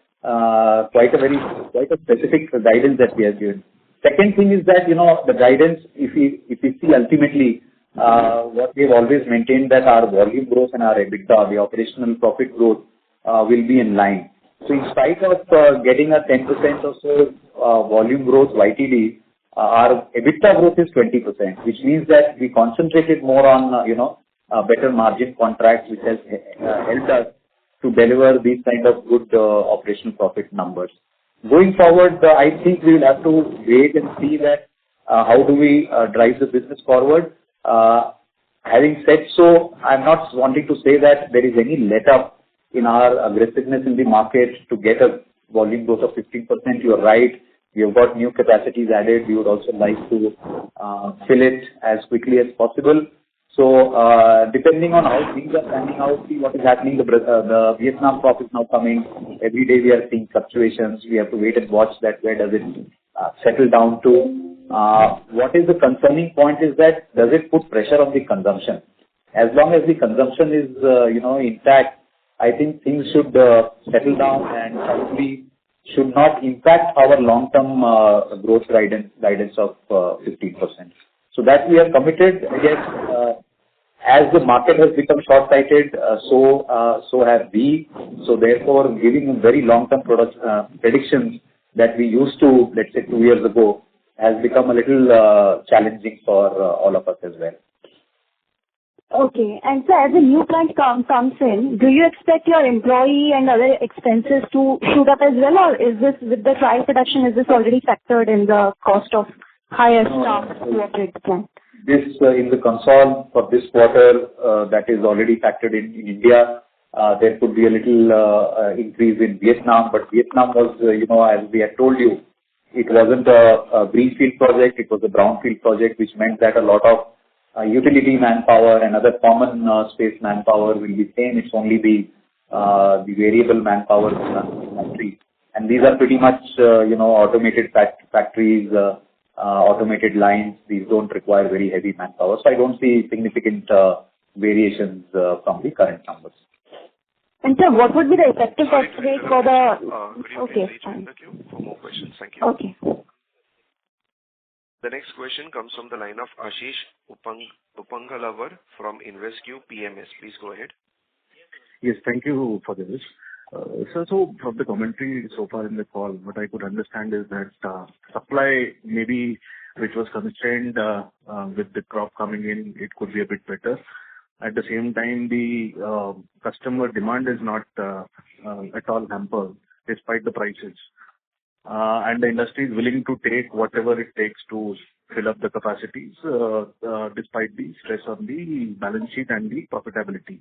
specific guidance that we have given. Second thing is that the guidance, if we see ultimately what we have always maintained that our volume growth and our EBITDA, the operational profit growth, will be in line. So in spite of getting a 10% or so volume growth YTD, our EBITDA growth is 20%, which means that we concentrated more on better margin contracts, which has helped us to deliver these kind of good operational profit numbers. Going forward, I think we will have to wait and see that how do we drive the business forward. Having said so, I'm not wanting to say that there is any let-up in our aggressiveness in the market to get a volume growth of 15%. You're right. We have got new capacities added. We would also like to fill it as quickly as possible. So depending on how things are panning out, see what is happening. The Vietnam crop is now coming. Every day we are seeing fluctuations. We have to wait and watch that where does it settle down to. What is the concerning point is that does it put pressure on the consumption? As long as the consumption is intact, I think things should settle down and probably should not impact our long-term growth guidance of 15%. So that we are committed. Yes, as the market has become short-sighted, so have we. So therefore, giving very long-term predictions that we used to, let's say, 2 years ago, has become a little challenging for all of us as well. Okay. And so as a new plant comes in, do you expect your employee and other expenses to shoot up as well, or is this, with the trial production, is this already factored in the cost of higher staff to operate the plant? This in the Concall for this quarter, that is already factored in India. There could be a little increase in Vietnam, but Vietnam was, as we had told you, it wasn't a greenfield project, it was a brownfield project, which meant that a lot of utility manpower and other common space manpower will be same. It's only the variable manpower in the country. And these are pretty much, automated factories, automated lines. These don't require very heavy manpower. So I don't see significant variations from the current numbers. And sir, what would be the effective tax rate for the... Could you please join the queue for more questions? Thank you. Okay. The next question comes from the line of Ashish Upangalavar from InvestQ PMS. Please go ahead. Yes, thank you for this. So from the commentary so far in the call, what I could understand is that supply maybe which was constrained with the crop coming in, it could be a bit better. At the same time, the customer demand is not at all hampered despite the prices. And the industry is willing to take whatever it takes to fill up the capacities despite the stress on the balance sheet and the profitability.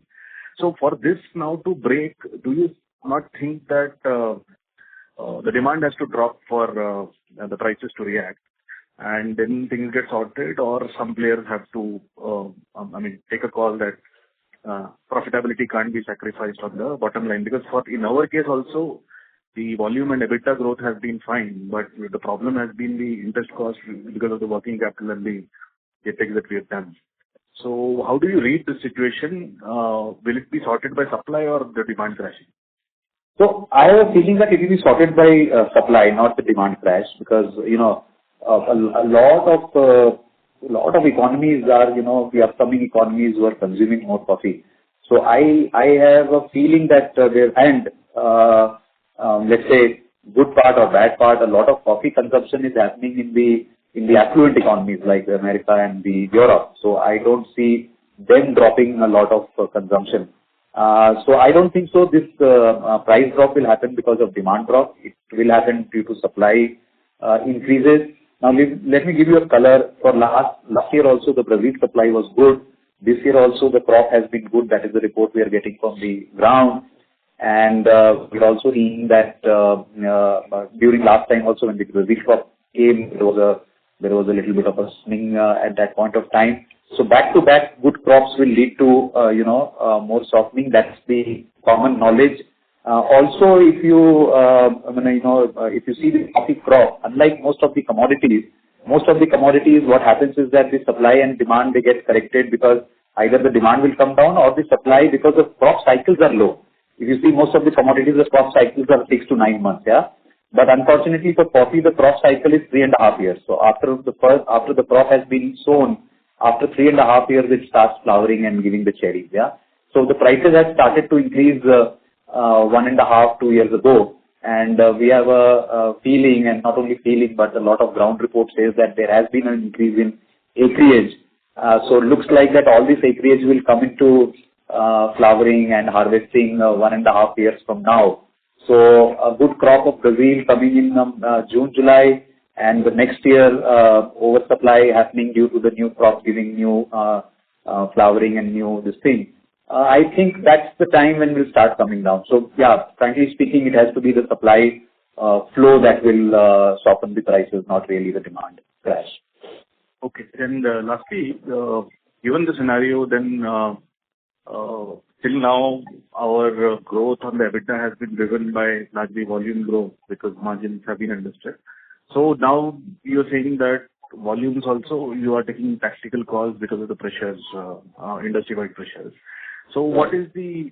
So for this now to break, do you not think that the demand has to drop for the prices to react, and then things get sorted, or some players have to, take a call that profitability can't be sacrificed on the bottom line? Because in our case also, the volume and EBITDA growth has been fine, but the problem has been the interest cost because of the working capital and the CapEx that we have done. So how do you read the situation? Will it be sorted by supply or the demand crashing? So I have a feeling that it will be sorted by supply, not the demand crash, because a lot of economies are the upcoming economies who are consuming more coffee. So I have a feeling that let's say good part or bad part, a lot of coffee consumption is happening in the affluent economies like America and Europe. So I don't see them dropping a lot of consumption. So I don't think so. This price drop will happen because of demand drop. It will happen due to supply increases. Now let me give you a color. For last year also the Brazil supply was good. This year also the crop has been good. That is the report we are getting from the ground. And we're also seeing that during last time also when the Brazil crop came, there was a little bit of a swing at that point of time. So back-to-back good crops will lead to more softening. That's the common knowledge. Also, if you if you see the coffee crop, unlike most of the commodities, what happens is that the supply and demand, they get corrected because either the demand will come down or the supply, because the crop cycles are low. If you see most of the commodities, the crop cycles are 6 to 9 months, yeah. But unfortunately for coffee, the crop cycle is 3.5 years. So after the crop has been sown, after 3.5 years, it starts flowering and giving the cherries, yeah. So the prices have started to increase 1.5, 2 years ago. And we have a feeling, and not only feeling, but a lot of ground report says that there has been an increase in acreage. So it looks like that all this acreage will come into flowering and harvesting 1.5 years from now. So a good crop of Brazil coming in June, July, and the next year oversupply happening due to the new crop giving new flowering and new this thing. I think that's the time when we'll start coming down. So yeah, frankly speaking, it has to be the supply flow that will soften the prices, not really the demand crash. Okay. And lastly, given the scenario, then till now, our growth on the EBITDA has been driven by largely volume growth because margins have been under stress. So now you're saying that volumes also, you are taking tactical calls because of the pressures, industry-wide pressures. So what is the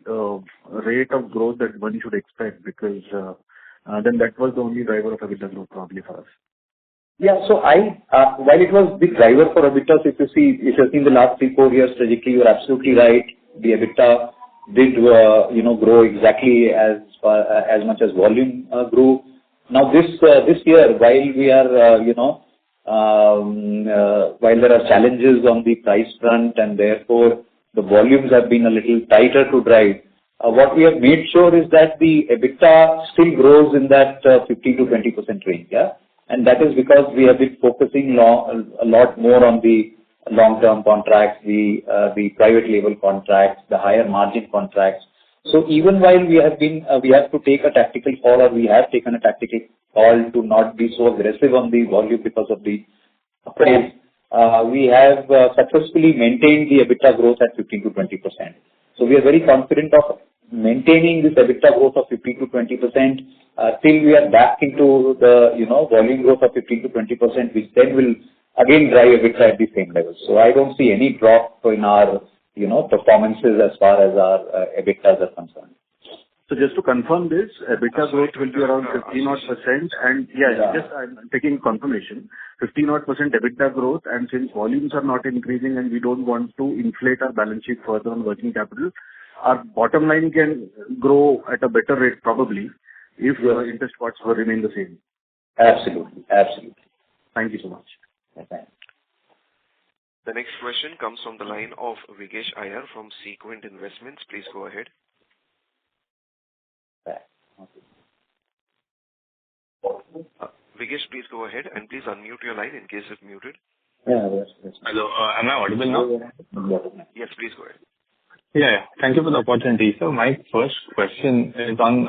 rate of growth that one should expect? Because then that was the only driver of EBITDA growth probably for us. Yeah. So while it was the driver for EBITDA, if you have seen the last 3-4 years trajectory, you're absolutely right. The EBITDA did, grow exactly as much as volume grew. Now this year, while we are, while there are challenges on the price front and therefore the volumes have been a little tighter to drive, what we have made sure is that the EBITDA still grows in that 15 to 20% range. Yeah. And that is because we have been focusing a lot more on the long-term contracts, the private label contracts, the higher margin contracts. So even while we have to take a tactical call, or we have taken a tactical call to not be so aggressive on the volume because of the price, we have successfully maintained the EBITDA growth at 15 to 20%. So we are very confident of maintaining this EBITDA growth of 15 to 20% till we are back into the volume growth of 15 to 20%, which then will again drive EBITDA at the same level. So I don't see any drop in our performances as far as our EBITDAs are concerned. So just to confirm this, EBITDA growth will be around 15-odd%, and just I'm taking confirmation, 15-odd% EBITDA growth, and since volumes are not increasing and we don't want to inflate our balance sheet further on working capital, our bottom line can grow at a better rate probably if interest costs will remain the same. Absolutely. Thank you so much. Okay. The next question comes from the line of Vigesh Iyer from Sequent Investments. Please go ahead. Vigesh, please go ahead and please unmute your line in case it's muted. Yes. Hello, am I audible now? Yes, please go ahead. Yeah. Thank you for the opportunity. So my first question is on,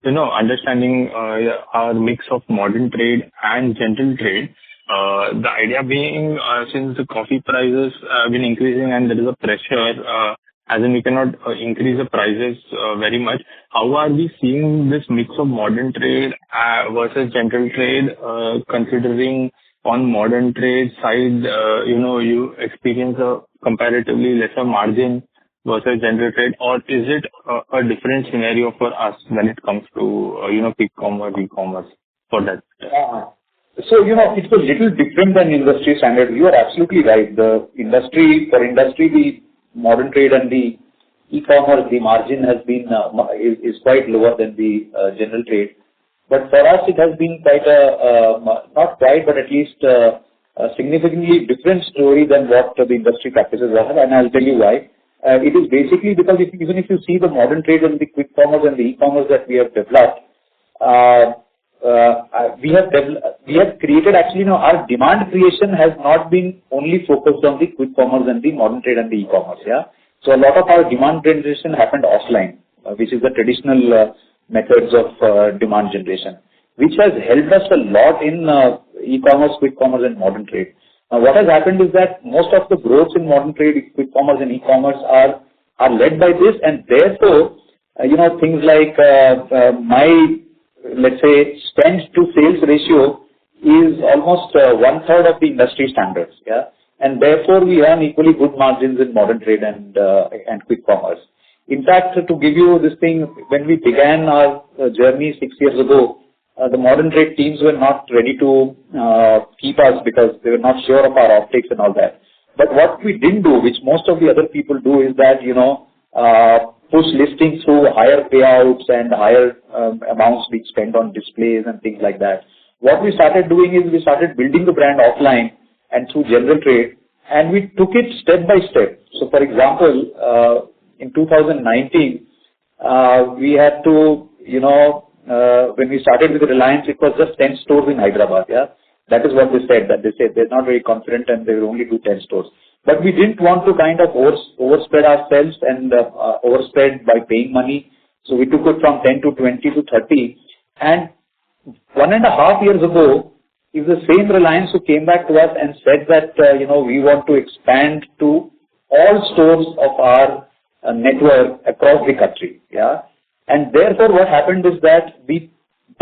understanding our mix of modern trade and general trade. The idea being, since the coffee prices have been increasing and there is a pressure, as in we cannot increase the prices very much. How are we seeing this mix of modern trade versus general trade, considering on modern trade side, you experience a comparatively lesser margin versus general trade, or is it a different scenario for us when it comes to, quick commerce, e-commerce for that? So, it's a little different than industry standard. You are absolutely right. For industry, the modern trade and the e-commerce, the margin has been, is quite lower than the general trade. But for us, it has been quite not quite, but at least a significantly different story than what the industry practices are. And I'll tell you why. It is basically because even if you see the modern trade and the quick commerce and the e-commerce that we have developed, we have created actually, our demand creation has not been only focused on the quick commerce and the modern trade and the e-commerce. Yeah. So a lot of our demand generation happened offline, which is the traditional methods of demand generation, which has helped us a lot in e-commerce, quick commerce and modern trade. Now, what has happened is that most of the growth in modern trade, quick commerce and e-commerce are led by this, and therefore, things like my, let's say, spend to sales ratio is almost 1/3 of the industry standards. Yeah, and therefore we earn equally good margins in modern trade and quick commerce. In fact, to give you this thing, when we began our journey 6 years ago, the modern trade teams were not ready to keep us because they were not sure of our optics and all that. But what we didn't do, which most of the other people do, is that, push listings through higher payouts and higher amounts being spent on displays and things like that. What we started doing is we started building the brand offline and through general trade, and we took it step by step. So, for example, in 2019, we had to, when we started with Reliance, it was just 10 stores in Hyderabad. Yeah, that is what they said. That they said they're not very confident and they will only do 10 stores. But we didn't want to kind of overspread ourselves and overspread by paying money. So we took it from 10 to 20 to 30. And 1.5 years ago, is the same Reliance who came back to us and said that, we want to expand to all stores of our network across the country. Yeah. And therefore, what happened is that the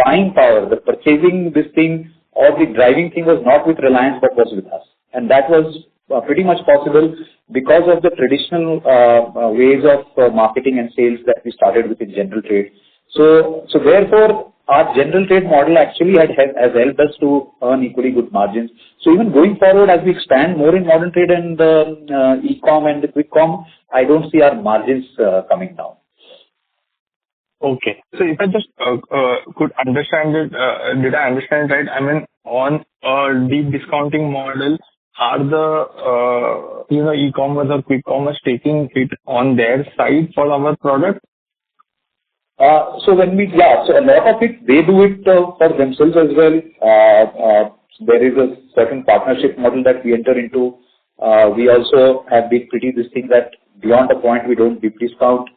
buying power, the purchasing this thing or the driving thing was not with Reliance but was with us. And that was pretty much possible because of the traditional ways of marketing and sales that we started with in general trade. So therefore, our general trade model actually has helped us to earn equally good margins. So even going forward, as we expand more in modern trade and e-com and the quick com, I don't see our margins coming down. Okay. So if I just could understand it, did I understand right? I mean, on a deep discounting model, are the e-commerce or quick commerce taking it on their side for our product? So a lot of it, they do it for themselves as well. There is a certain partnership model that we enter into. We also have been pretty distinct that beyond a point we don't deep discount.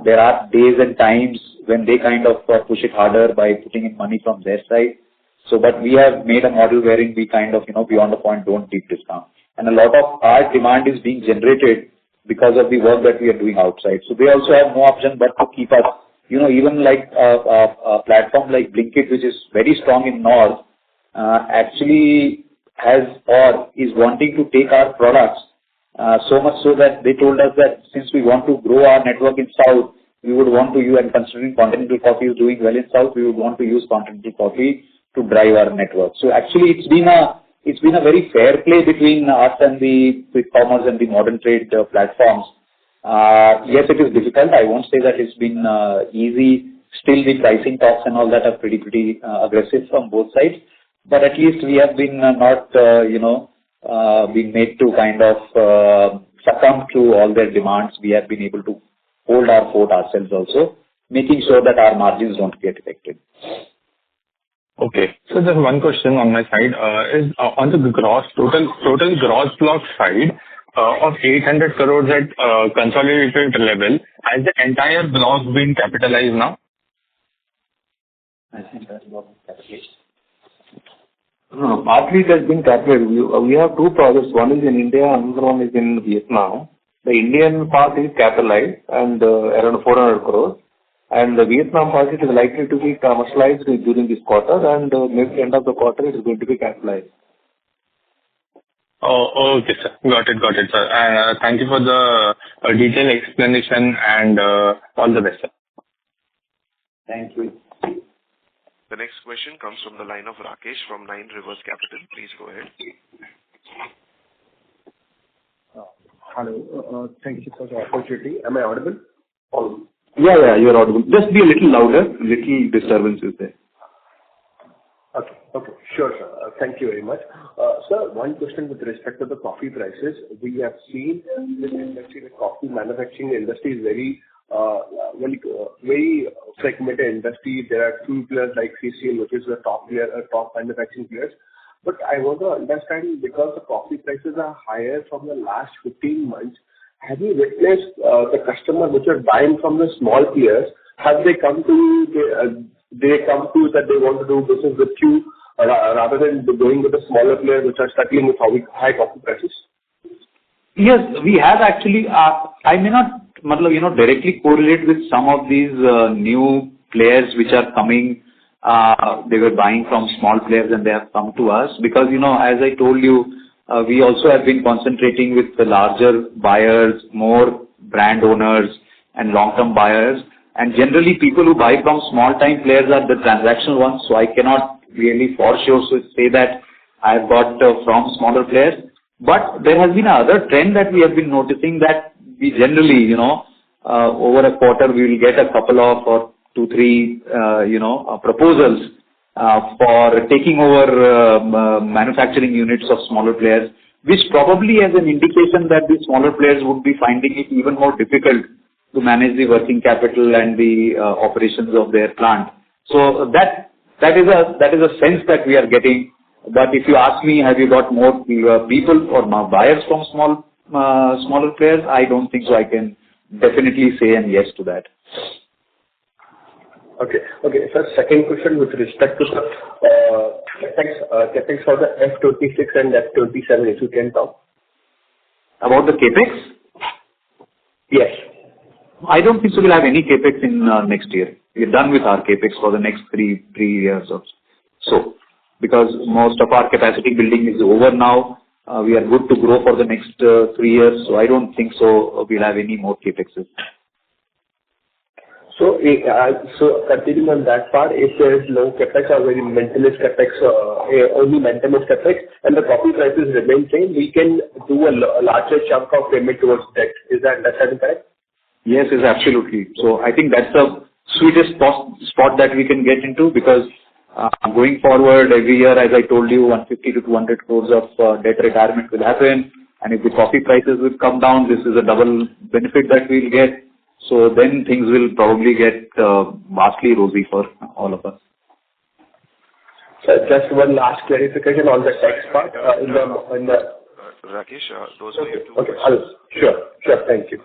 There are days and times when they kind of push it harder by putting in money from their side. So, but we have made a model wherein we kind of, beyond a point don't deep discount. And a lot of our demand is being generated because of the work that we are doing outside. So they also have no option but to keep us, even like a platform like Blinkit, which is very strong in North, actually has or is wanting to take our products so much so that they told us that since we want to grow our network in South, we would want to use, and considering Continental Coffee is doing well in South, we would want to use Continental Coffee to drive our network. So actually it's been a very fair play between us and the quick commerce and the modern trade platforms. Yes, it is difficult. I won't say that it's been easy. Still the pricing talks and all that are pretty aggressive from both sides. But at least we have been not, being made to kind of succumb to all their demands. We have been able to hold our fort ourselves also, making sure that our margins don't get affected. Okay. So just one question on my side is on the total gross block side of 800 crores at consolidated level. Has the entire block been capitalized now? I think that's block capitalized. No, partly it has been capitalized. We have two projects. One is in India, another one is in Vietnam. The Indian part is capitalized and around 400 crores. And the Vietnam project is likely to be commercialized during this quarter, and maybe end of the quarter it is going to be capitalized. Oh, okay, sir. Got it, sir. Thank you for the detailed explanation and all the best, sir. Thank you. The next question comes from the line of Rakesh from Nine Rivers Capital. Please go ahead. Hello. Thank you for the opportunity. Am I audible? Yeah, you're audible. Just be a little louder. Little disturbance is there. Okay. Sure, sir. Thank you very much. Sir, one question with respect to the coffee prices. We have seen this industry, the coffee manufacturing industry is very fragmented industry. There are two players like CCL, which is the top manufacturing players. But I want to understand, because the coffee prices are higher from the last 15 months, have you witnessed the customer which are buying from the small players? Have they come to that they want to do business with you rather than going with the smaller players which are struggling with high coffee prices? Yes, we have actually. I may not, directly correlate with some of these new players which are coming. They were buying from small players and they have come to us because, as I told you, we also have been concentrating with the larger buyers, more brand owners and long-term buyers. And generally people who buy from small-time players are the transactional ones. So I cannot really for sure say that I've got from smaller players. But there has been another trend that we have been noticing that we generally, over a quarter we will get a couple of or 2-3, proposals for taking over manufacturing units of smaller players, which probably is an indication that the smaller players would be finding it even more difficult to manage the working capital and the operations of their plant. So that is a sense that we are getting. But if you ask me, have you got more people or more buyers from smaller players? I don't think so. I can definitely say an yes to that. Okay. Sir, second question with respect to the CapEx for the F'26 and F'27, if you can talk. About the CapEx? Yes. I don't think so we'll have any CapEx in next year. We're done with our CapEx for the next three years or so. Because most of our capacity building is over now, we are good to grow for the next 3 years, so I don't think so we'll have any more CapExes. So continuing on that part, if there is no CapEx or very maintenance CapEx, only maintenance CapEx, and the coffee prices remain same, we can do a larger chunk of payment towards debt. Is that understanding correct? Yes, absolutely. So I think that's the sweetest spot that we can get into, because going forward every year, as I told you, 150 to 200 crores of debt retirement will happen. And if the coffee prices will come down, this is a double benefit that we'll get. So then things will probably get vastly rosy for all of us. So just one last clarification on the tax part. Rakesh, those are your two questions. Okay, sure. Thank you.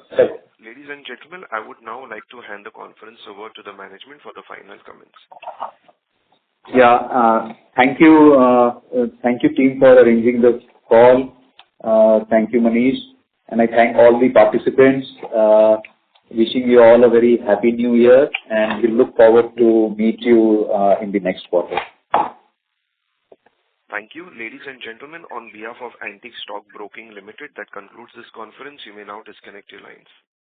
Ladies and gentlemen, I would now like to hand the conference over to the management for the final comments. Yeah, thank you team for arranging this call. Thank you, Manish, and I thank all the participants. Wishing you all a very happy new year, and we look forward to meet you in the next quarter. Thank you. Ladies and gentlemen, on behalf of Antique Stock Broking Limited, that concludes this conference. You may now disconnect your lines.